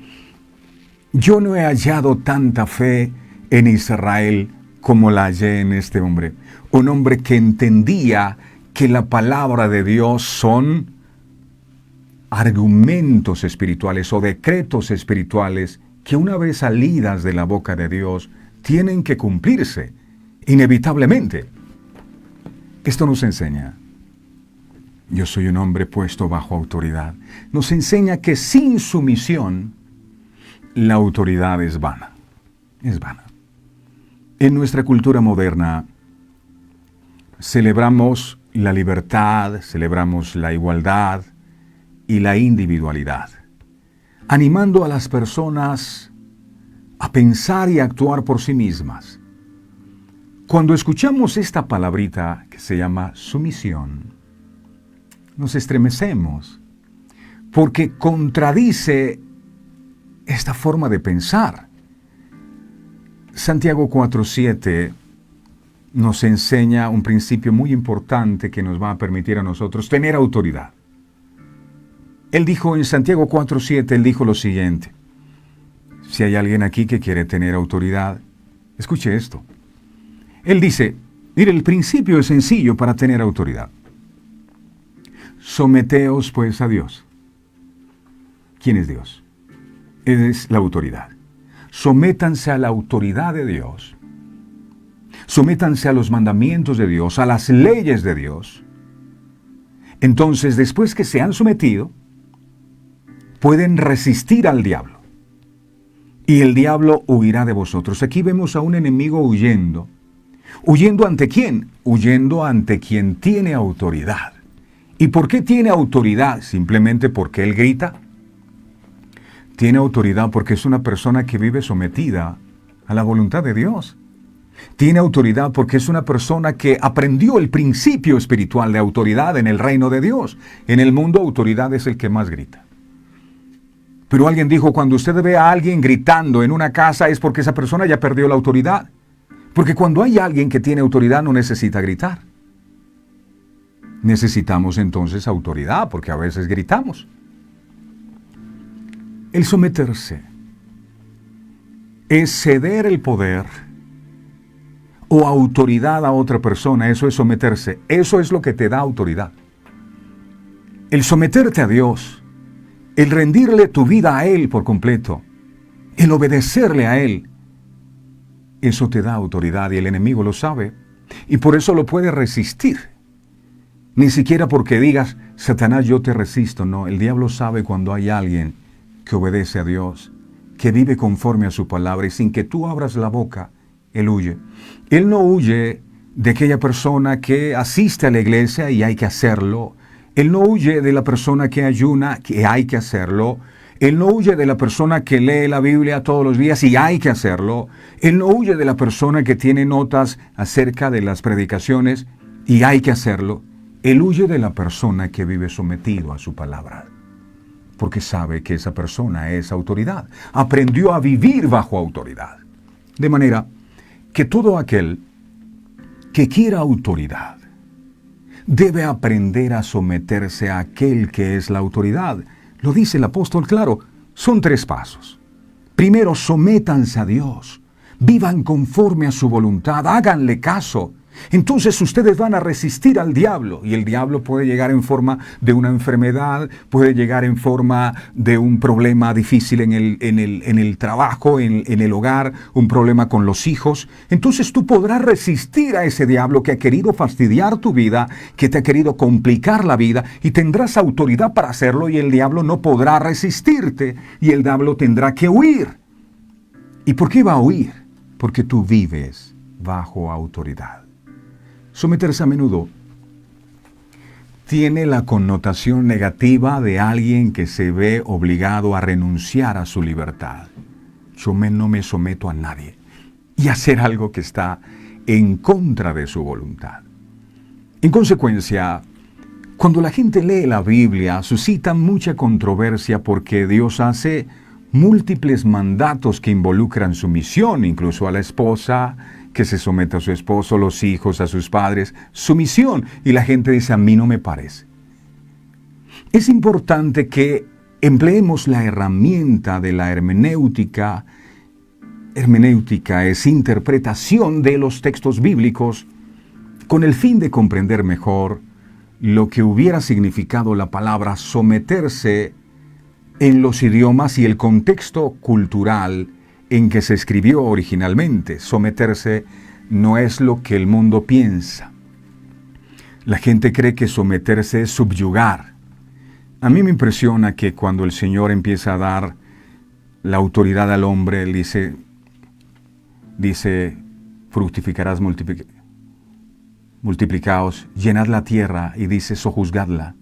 yo no he hallado tanta fe en Israel como la hallé en este hombre. Un hombre que entendía que la palabra de Dios son argumentos espirituales o decretos espirituales que una vez salidas de la boca de Dios tienen que cumplirse inevitablemente. Esto nos enseña, yo soy un hombre puesto bajo autoridad, nos enseña que sin sumisión la autoridad es vana, es vana. En nuestra cultura moderna celebramos la libertad, celebramos la igualdad y la individualidad, animando a las personas a pensar y actuar por sí mismas. Cuando escuchamos esta palabrita que se llama sumisión, nos estremecemos porque contradice esta forma de pensar. Santiago 4:7 nos enseña un principio muy importante que nos va a permitir a nosotros tener autoridad. Él dijo en Santiago 4:7, él dijo lo siguiente, si hay alguien aquí que quiere tener autoridad, escuche esto. Él dice, mire, el principio es sencillo para tener autoridad. Someteos pues a Dios. ¿Quién es Dios? Él es la autoridad. Sométanse a la autoridad de Dios. Sométanse a los mandamientos de Dios, a las leyes de Dios. Entonces, después que se han sometido, pueden resistir al diablo. Y el diablo huirá de vosotros. Aquí vemos a un enemigo huyendo. ¿Huyendo ante quién? Huyendo ante quien tiene autoridad. ¿Y por qué tiene autoridad? Simplemente porque él grita. Tiene autoridad porque es una persona que vive sometida a la voluntad de Dios. Tiene autoridad porque es una persona que aprendió el principio espiritual de autoridad en el reino de Dios. En el mundo, autoridad es el que más grita. Pero alguien dijo, cuando usted ve a alguien gritando en una casa es porque esa persona ya perdió la autoridad. Porque cuando hay alguien que tiene autoridad no necesita gritar. Necesitamos entonces autoridad porque a veces gritamos. El someterse es ceder el poder o autoridad a otra persona. Eso es someterse. Eso es lo que te da autoridad. El someterte a Dios, el rendirle tu vida a Él por completo, el obedecerle a Él, eso te da autoridad y el enemigo lo sabe y por eso lo puede resistir. Ni siquiera porque digas, Satanás, yo te resisto. No, el diablo sabe cuando hay alguien que obedece a Dios, que vive conforme a su palabra y sin que tú abras la boca, él huye. Él no huye de aquella persona que asiste a la iglesia y hay que hacerlo. Él no huye de la persona que ayuna, que hay que hacerlo. Él no huye de la persona que lee la Biblia todos los días y hay que hacerlo. Él no huye de la persona que tiene notas acerca de las predicaciones y hay que hacerlo. Él huye de la persona que vive sometido a su palabra, porque sabe que esa persona es autoridad. Aprendió a vivir bajo autoridad. De manera que todo aquel que quiera autoridad debe aprender a someterse a aquel que es la autoridad. Lo dice el apóstol claro, son 3 pasos. Primero, sométanse a Dios. Vivan conforme a su voluntad. Háganle caso. Entonces ustedes van a resistir al diablo, y el diablo puede llegar en forma de una enfermedad, puede llegar en forma de un problema difícil en el trabajo, en el hogar, un problema con los hijos. Entonces tú podrás resistir a ese diablo que ha querido fastidiar tu vida, que te ha querido complicar la vida, y tendrás autoridad para hacerlo, y el diablo no podrá resistirte, y el diablo tendrá que huir. ¿Y por qué va a huir? Porque tú vives bajo autoridad. Someterse a menudo tiene la connotación negativa de alguien que se ve obligado a renunciar a su libertad. Yo no me someto a nadie y hacer algo que está en contra de su voluntad. En consecuencia, cuando la gente lee la Biblia, suscita mucha controversia porque Dios hace múltiples mandatos que involucran sumisión, incluso a la esposa, que se someta a su esposo, los hijos a sus padres, sumisión. Y la gente dice, a mí no me parece. Es importante que empleemos la herramienta de la hermenéutica. Hermenéutica es interpretación de los textos bíblicos con el fin de comprender mejor lo que hubiera significado la palabra someterse en los idiomas y el contexto cultural en que se escribió originalmente. Someterse no es lo que el mundo piensa. La gente cree que someterse es subyugar. A mí me impresiona que cuando el Señor empieza a dar la autoridad al hombre, Él dice, fructificarás, multiplicaos, llenad la tierra, y dice, sojuzgadla.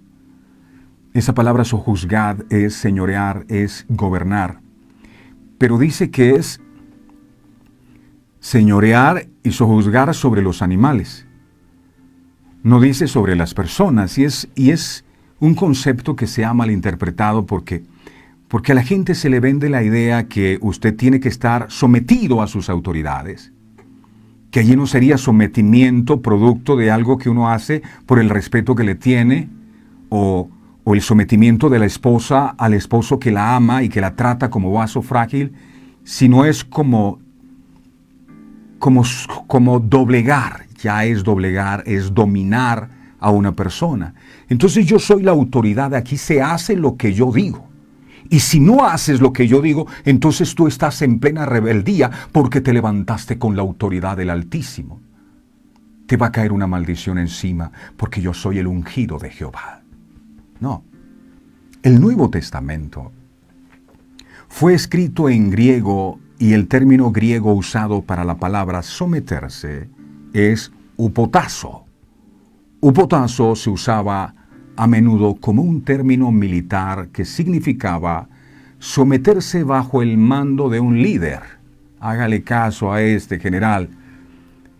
Esa palabra sojuzgad es señorear, es gobernar. Pero dice que es señorear y sojuzgar sobre los animales. No dice sobre las personas, y es un concepto que se ha malinterpretado porque a la gente se le vende la idea que usted tiene que estar sometido a sus autoridades, que allí no sería sometimiento producto de algo que uno hace por el respeto que le tiene, o el sometimiento de la esposa al esposo que la ama y que la trata como vaso frágil, sino es como doblegar. Ya es doblegar, es dominar a una persona. Entonces yo soy la autoridad, aquí se hace lo que yo digo. Y si no haces lo que yo digo, entonces tú estás en plena rebeldía porque te levantaste con la autoridad del Altísimo. Te va a caer una maldición encima porque yo soy el ungido de Jehová. No. El Nuevo Testamento fue escrito en griego, y el término griego usado para la palabra someterse es upotazo. Upotazo se usaba a menudo como un término militar que significaba someterse bajo el mando de un líder. Hágale caso a este general.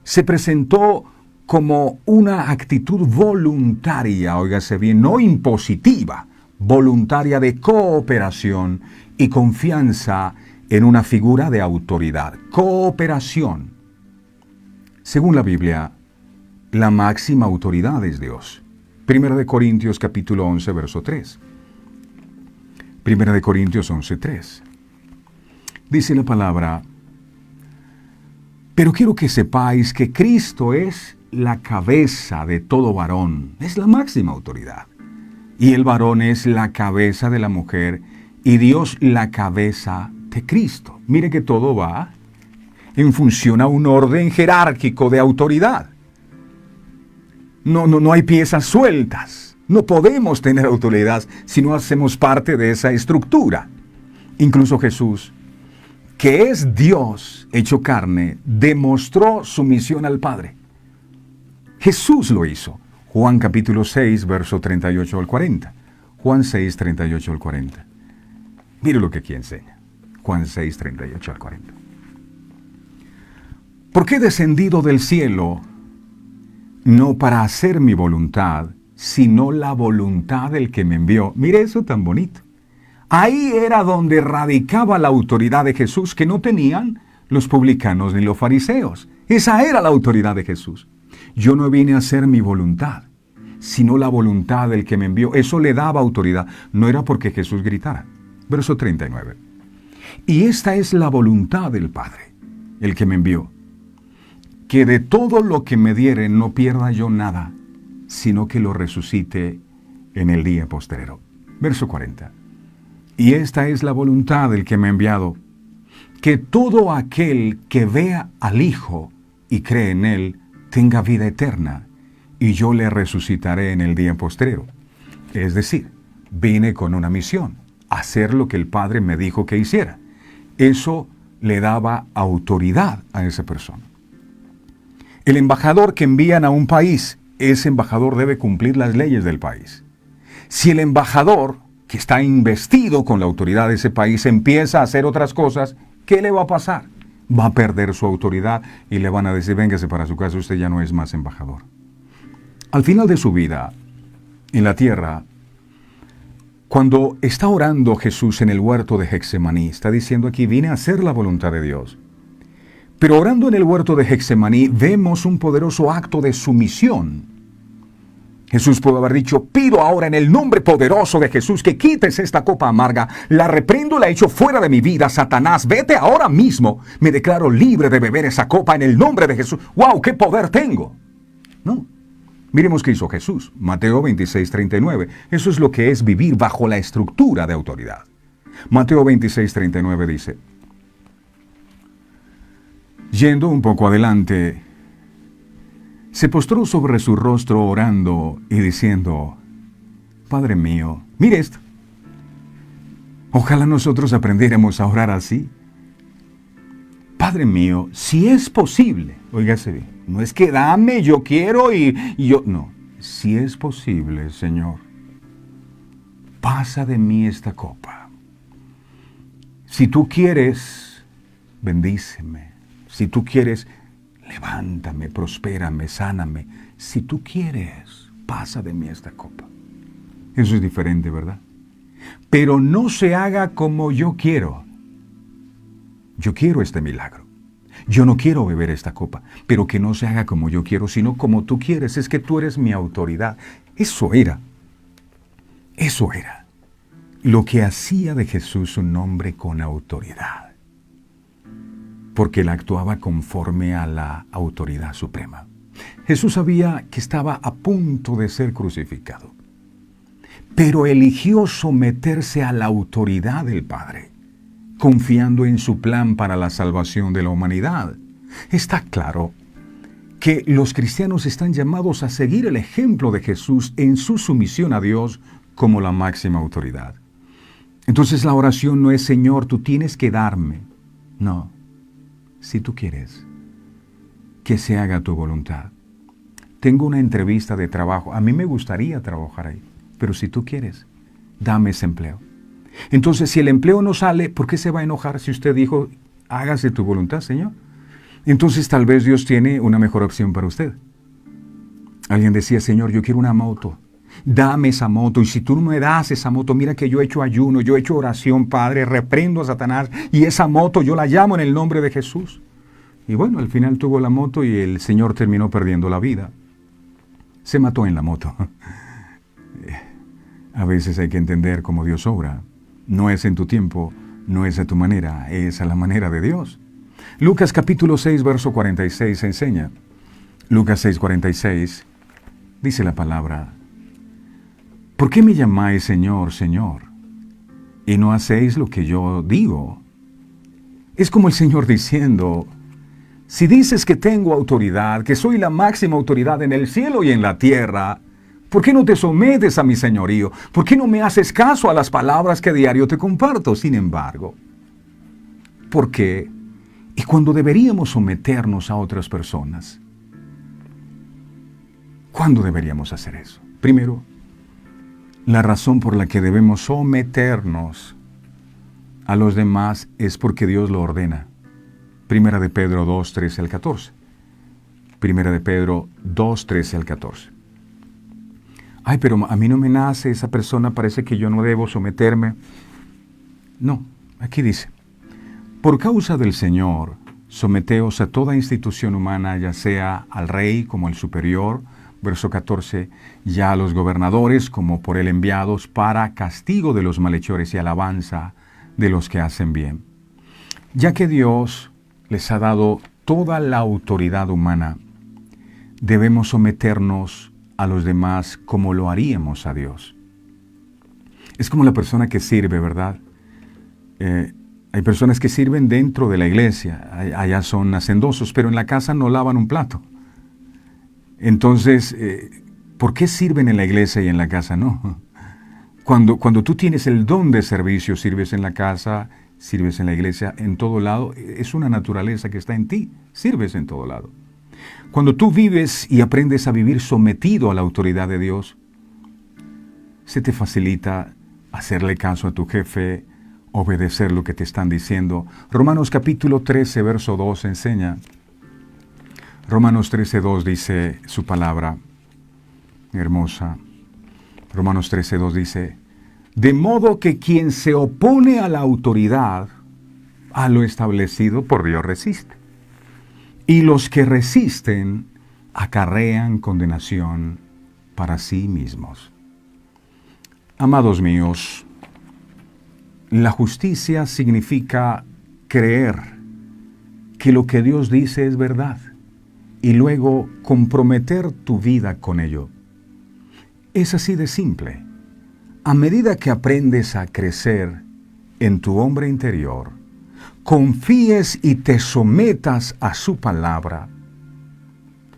Se presentó como una actitud voluntaria, óigase bien, no impositiva, voluntaria de cooperación y confianza en una figura de autoridad. Cooperación. Según la Biblia, la máxima autoridad es Dios. 1 Corintios capítulo 11, verso 3. 1 Corintios 11, 3. Dice la palabra, pero quiero que sepáis que Cristo es la cabeza de todo varón, es la máxima autoridad. Y el varón es la cabeza de la mujer, y Dios la cabeza de Cristo. Mire que todo va en función a un orden jerárquico de autoridad. No hay piezas sueltas. No podemos tener autoridad si no hacemos parte de esa estructura. Incluso Jesús, que es Dios hecho carne, demostró sumisión al Padre. Jesús lo hizo. Juan capítulo 6, verso 38 al 40. Juan 6, 38 al 40. Mire lo que aquí enseña. Juan 6, 38 al 40. Porque he descendido del cielo, no para hacer mi voluntad, sino la voluntad del que me envió. Mire eso tan bonito. Ahí era donde radicaba la autoridad de Jesús que no tenían los publicanos ni los fariseos. Esa era la autoridad de Jesús. Yo no vine a hacer mi voluntad, sino la voluntad del que me envió. Eso le daba autoridad. No era porque Jesús gritara. Verso 39. Y esta es la voluntad del Padre, el que me envió, que de todo lo que me diere no pierda yo nada, sino que lo resucite en el día postrero. Verso 40. Y esta es la voluntad del que me ha enviado, que todo aquel que vea al Hijo y cree en Él, tenga vida eterna, y yo le resucitaré en el día postrero. Es decir, vine con una misión, hacer lo que el Padre me dijo que hiciera. Eso le daba autoridad a esa persona. El embajador que envían a un país, ese embajador debe cumplir las leyes del país. Si el embajador, que está investido con la autoridad de ese país, empieza a hacer otras cosas, ¿qué le va a pasar? Va a perder su autoridad y le van a decir, véngase para su casa, usted ya no es más embajador. Al final de su vida, en la tierra, cuando está orando Jesús en el huerto de Getsemaní, está diciendo aquí, vine a hacer la voluntad de Dios. Pero orando en el huerto de Getsemaní, vemos un poderoso acto de sumisión. Jesús pudo haber dicho, pido ahora en el nombre poderoso de Jesús que quites esta copa amarga, la reprendo y la echo fuera de mi vida, Satanás, vete ahora mismo, me declaro libre de beber esa copa en el nombre de Jesús. ¡Wow! ¡Qué poder tengo! No. Miremos qué hizo Jesús. Mateo 26:39. Eso es lo que es vivir bajo la estructura de autoridad. Mateo 26:39 dice, yendo un poco adelante, se postró sobre su rostro orando y diciendo, Padre mío, mire esto. Ojalá nosotros aprendiéramos a orar así. Padre mío, si es posible, óigase bien, no es que dame, yo quiero y yo, no. Si es posible, Señor, pasa de mí esta copa. Si tú quieres, bendíceme. Si tú quieres, levántame, prospérame, sáname. Si tú quieres, pasa de mí esta copa. Eso es diferente, ¿verdad? Pero no se haga como yo quiero. Yo quiero este milagro. Yo no quiero beber esta copa, pero que no se haga como yo quiero, sino como tú quieres. Es que tú eres mi autoridad. Eso era lo que hacía de Jesús un hombre con autoridad. Porque él actuaba conforme a la autoridad suprema. Jesús sabía que estaba a punto de ser crucificado, pero eligió someterse a la autoridad del Padre, confiando en su plan para la salvación de la humanidad. Está claro que los cristianos están llamados a seguir el ejemplo de Jesús en su sumisión a Dios como la máxima autoridad. Entonces la oración no es, Señor, tú tienes que darme. No. Si tú quieres, que se haga tu voluntad. Tengo una entrevista de trabajo. A mí me gustaría trabajar ahí. Pero si tú quieres, dame ese empleo. Entonces, si el empleo no sale, ¿por qué se va a enojar si usted dijo, hágase tu voluntad, Señor? Entonces, tal vez Dios tiene una mejor opción para usted. Alguien decía, Señor, yo quiero una moto. Dame esa moto, y si tú no me das esa moto, mira que yo he hecho ayuno, yo he hecho oración, Padre, reprendo a Satanás, y esa moto yo la llamo en el nombre de Jesús. Y bueno, al final tuvo la moto y el Señor terminó perdiendo la vida. Se mató en la moto. A veces hay que entender cómo Dios obra. No es en tu tiempo, no es a tu manera, es a la manera de Dios. Lucas capítulo 6, verso 46 enseña. Lucas 6:46 dice la palabra, ¿por qué me llamáis Señor, Señor, y no hacéis lo que yo digo? Es como el Señor diciendo, si dices que tengo autoridad, que soy la máxima autoridad en el cielo y en la tierra, ¿por qué no te sometes a mi señorío? ¿Por qué no me haces caso a las palabras que a diario te comparto? Sin embargo, ¿por qué? Y cuando deberíamos someternos a otras personas, ¿cuándo deberíamos hacer eso? Primero, la razón por la que debemos someternos a los demás es porque Dios lo ordena. Primera de Pedro 2, 13 al 14. Primera de Pedro 2, 13 al 14. Ay, pero a mí no me nace esa persona, parece que yo no debo someterme. No, aquí dice, por causa del Señor, someteos a toda institución humana, ya sea al rey como al superior, verso 14, ya a los gobernadores como por él enviados para castigo de los malhechores y alabanza de los que hacen bien. Ya que Dios les ha dado toda la autoridad humana, debemos someternos a los demás como lo haríamos a Dios. Es como la persona que sirve, ¿verdad? Hay personas que sirven dentro de la iglesia, allá son hacendosos, pero en la casa no lavan un plato. Entonces, ¿por qué sirven en la iglesia y en la casa no? Cuando tú tienes el don de servicio, sirves en la casa, sirves en la iglesia, en todo lado, es una naturaleza que está en ti, sirves en todo lado. Cuando tú vives y aprendes a vivir sometido a la autoridad de Dios, se te facilita hacerle caso a tu jefe, obedecer lo que te están diciendo. Romanos capítulo 13, verso 2 enseña. Romanos 13, 2 dice su palabra hermosa. Romanos 13, 2 dice, de modo que quien se opone a la autoridad, a lo establecido por Dios resiste. Y los que resisten acarrean condenación para sí mismos. Amados míos, la justicia significa creer que lo que Dios dice es verdad y luego comprometer tu vida con ello. Es así de simple. A medida que aprendes a crecer en tu hombre interior, confíes y te sometas a su palabra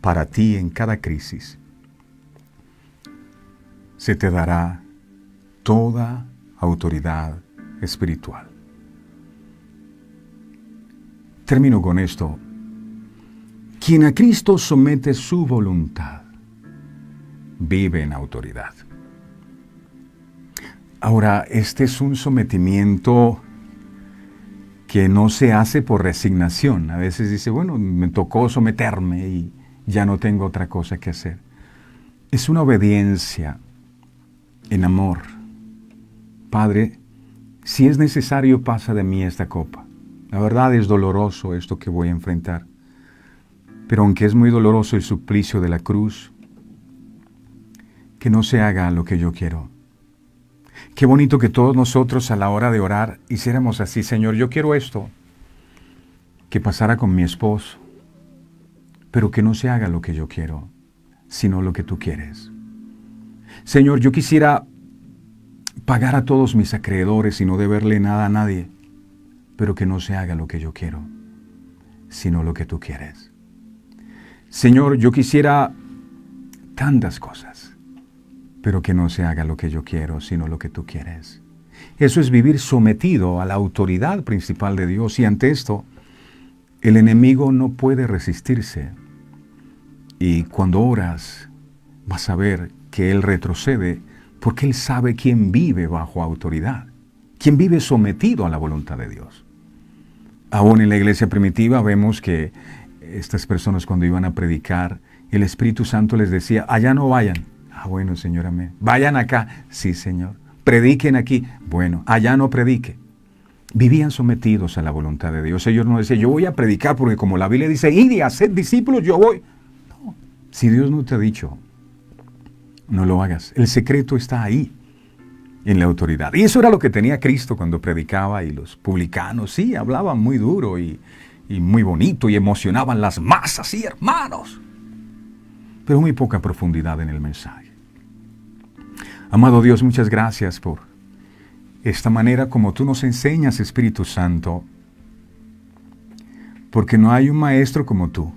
para ti en cada crisis, se te dará toda autoridad espiritual. Termino con esto. Quien a Cristo somete su voluntad, vive en autoridad. Ahora, este es un sometimiento que no se hace por resignación. A veces dice, bueno, me tocó someterme y ya no tengo otra cosa que hacer. Es una obediencia en amor. Padre, si es necesario, pasa de mí esta copa. La verdad es doloroso esto que voy a enfrentar. Pero aunque es muy doloroso el suplicio de la cruz, que no se haga lo que yo quiero. Qué bonito que todos nosotros a la hora de orar hiciéramos así, Señor, yo quiero esto, que pasara con mi esposo, pero que no se haga lo que yo quiero, sino lo que tú quieres. Señor, yo quisiera pagar a todos mis acreedores y no deberle nada a nadie, pero que no se haga lo que yo quiero, sino lo que tú quieres. Señor, yo quisiera tantas cosas, pero que no se haga lo que yo quiero, sino lo que tú quieres. Eso es vivir sometido a la autoridad principal de Dios, y ante esto, el enemigo no puede resistirse. Y cuando oras, vas a ver que él retrocede, porque él sabe quién vive bajo autoridad, quién vive sometido a la voluntad de Dios. Aún en la iglesia primitiva vemos que estas personas cuando iban a predicar, el Espíritu Santo les decía, allá no vayan. Ah, bueno, Señor, amén. Vayan acá. Sí, Señor. Prediquen aquí. Bueno, allá no predique. Vivían sometidos a la voluntad de Dios. Ellos no decían, yo voy a predicar porque como la Biblia dice, id y haced discípulos, yo voy. No. Si Dios no te ha dicho, no lo hagas. El secreto está ahí, en la autoridad. Y eso era lo que tenía Cristo cuando predicaba, y los publicanos, sí, hablaban muy duro y muy bonito y emocionaban las masas, sí, hermanos. Pero muy poca profundidad en el mensaje. Amado Dios, muchas gracias por esta manera como tú nos enseñas, Espíritu Santo, porque no hay un maestro como tú.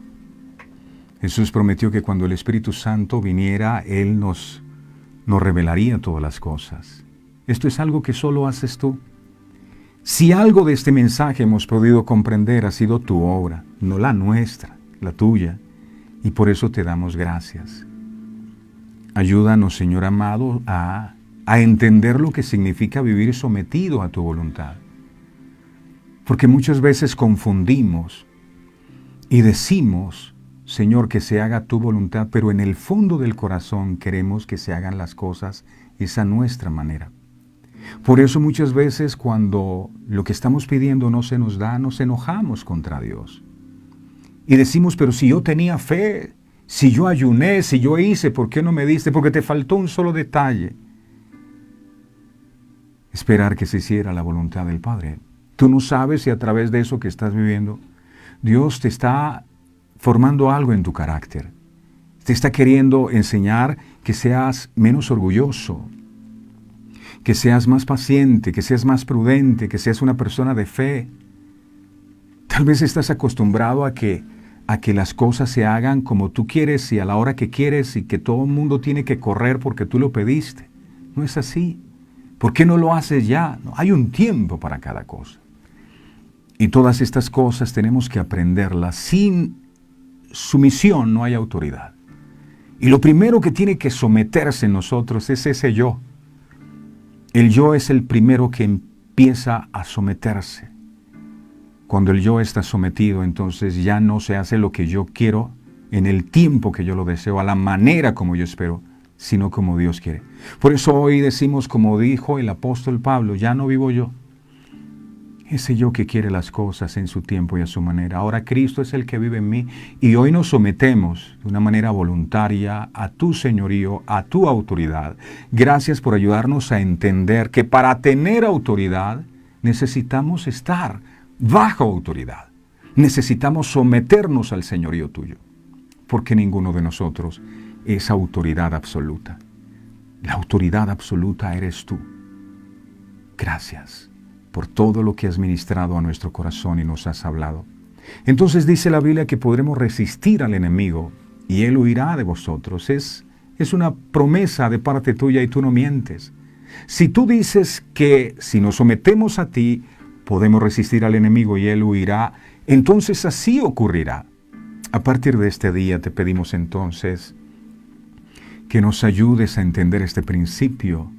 Jesús prometió que cuando el Espíritu Santo viniera, Él nos revelaría todas las cosas. Esto es algo que solo haces tú. Si algo de este mensaje hemos podido comprender, ha sido tu obra, no la nuestra, la tuya, y por eso te damos gracias. Ayúdanos, Señor amado, a entender lo que significa vivir sometido a tu voluntad. Porque muchas veces confundimos y decimos, Señor, que se haga tu voluntad, pero en el fondo del corazón queremos que se hagan las cosas esa nuestra manera. Por eso muchas veces cuando lo que estamos pidiendo no se nos da, nos enojamos contra Dios. Y decimos, pero si yo tenía fe, si yo ayuné, si yo hice, ¿por qué no me diste? Porque te faltó un solo detalle. Esperar que se hiciera la voluntad del Padre. Tú no sabes si a través de eso que estás viviendo, Dios te está formando algo en tu carácter. Te está queriendo enseñar que seas menos orgulloso, que seas más paciente, que seas más prudente, que seas una persona de fe. Tal vez estás acostumbrado a que las cosas se hagan como tú quieres y a la hora que quieres y que todo el mundo tiene que correr porque tú lo pediste. No es así. ¿Por qué no lo haces ya? No, hay un tiempo para cada cosa. Y todas estas cosas tenemos que aprenderlas. Sin sumisión no hay autoridad. Y lo primero que tiene que someterse en nosotros es ese yo. El yo es el primero que empieza a someterse. Cuando el yo está sometido, entonces ya no se hace lo que yo quiero en el tiempo que yo lo deseo, a la manera como yo espero, sino como Dios quiere. Por eso hoy decimos, como dijo el apóstol Pablo, ya no vivo yo. Ese yo que quiere las cosas en su tiempo y a su manera. Ahora Cristo es el que vive en mí y hoy nos sometemos de una manera voluntaria a tu señorío, a tu autoridad. Gracias por ayudarnos a entender que para tener autoridad necesitamos estar bajo autoridad. Necesitamos someternos al señorío tuyo, porque ninguno de nosotros es autoridad absoluta. La autoridad absoluta eres tú. Gracias por todo lo que has ministrado a nuestro corazón y nos has hablado. Entonces dice la Biblia que podremos resistir al enemigo y él huirá de vosotros. Es una promesa de parte tuya y tú no mientes. Si tú dices que si nos sometemos a ti, podemos resistir al enemigo y él huirá, entonces así ocurrirá. A partir de este día te pedimos entonces que nos ayudes a entender este principio.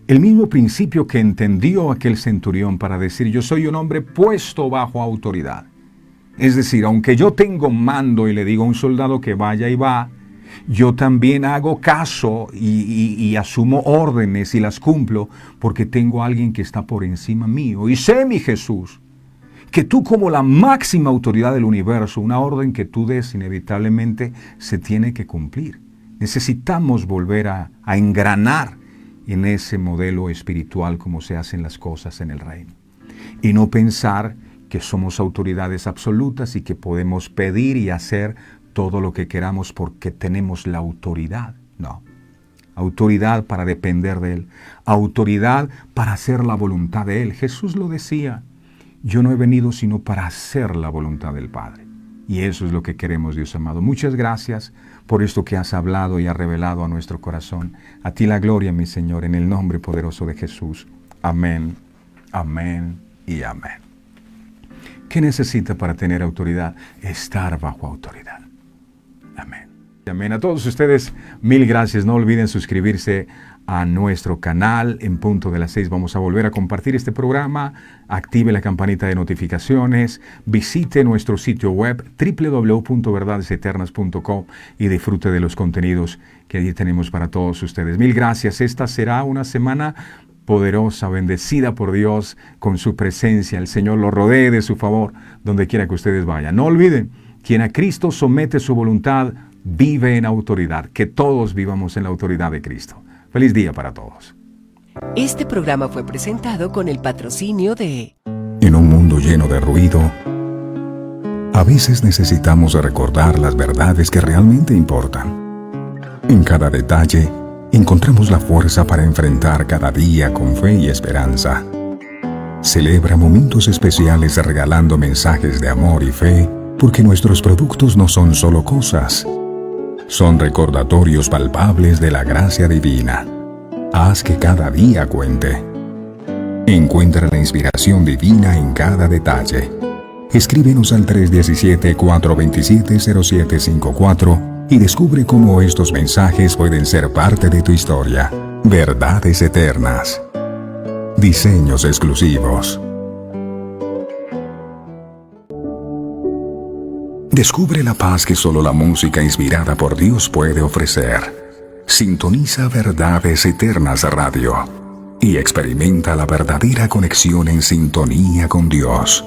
El mismo principio que entendió aquel centurión para decir, yo soy un hombre puesto bajo autoridad. Es decir, aunque yo tengo mando y le digo a un soldado que vaya y va, yo también hago caso y asumo órdenes y las cumplo porque tengo a alguien que está por encima mío. Y sé, mi Jesús, que tú como la máxima autoridad del universo, una orden que tú des inevitablemente se tiene que cumplir. Necesitamos volver a engranar en ese modelo espiritual como se hacen las cosas en el reino. Y no pensar que somos autoridades absolutas y que podemos pedir y hacer todo lo que queramos porque tenemos la autoridad. No. Autoridad para depender de Él. Autoridad para hacer la voluntad de Él. Jesús lo decía. Yo no he venido sino para hacer la voluntad del Padre. Y eso es lo que queremos, Dios amado. Muchas gracias por esto que has hablado y has revelado a nuestro corazón. A ti la gloria, mi Señor, en el nombre poderoso de Jesús. Amén, amén y amén. ¿Qué necesita para tener autoridad? Estar bajo autoridad. Amén. Amén. A todos ustedes, mil gracias. No olviden suscribirse a nuestro canal. En punto de las 6 vamos a volver a compartir este programa. Active la campanita de notificaciones. Visite nuestro sitio web www.verdadeseternas.com y disfrute de los contenidos que allí tenemos para todos ustedes. Mil gracias. Esta será una semana poderosa, bendecida por Dios con su presencia. El Señor lo rodee de su favor donde quiera que ustedes vayan. No olviden, quien a Cristo somete su voluntad vive en autoridad. Que todos vivamos en la autoridad de Cristo. Feliz día para todos. Este programa fue presentado con el patrocinio de... En un mundo lleno de ruido, a veces necesitamos recordar las verdades que realmente importan. En cada detalle, encontramos la fuerza para enfrentar cada día con fe y esperanza. Celebra momentos especiales regalando mensajes de amor y fe, porque nuestros productos no son solo cosas. Son recordatorios palpables de la gracia divina. Haz que cada día cuente. Encuentra la inspiración divina en cada detalle. Escríbenos al 317-427-0754 y descubre cómo estos mensajes pueden ser parte de tu historia. Verdades eternas. Diseños exclusivos. Descubre la paz que solo la música inspirada por Dios puede ofrecer. Sintoniza Verdades Eternas Radio y experimenta la verdadera conexión en sintonía con Dios.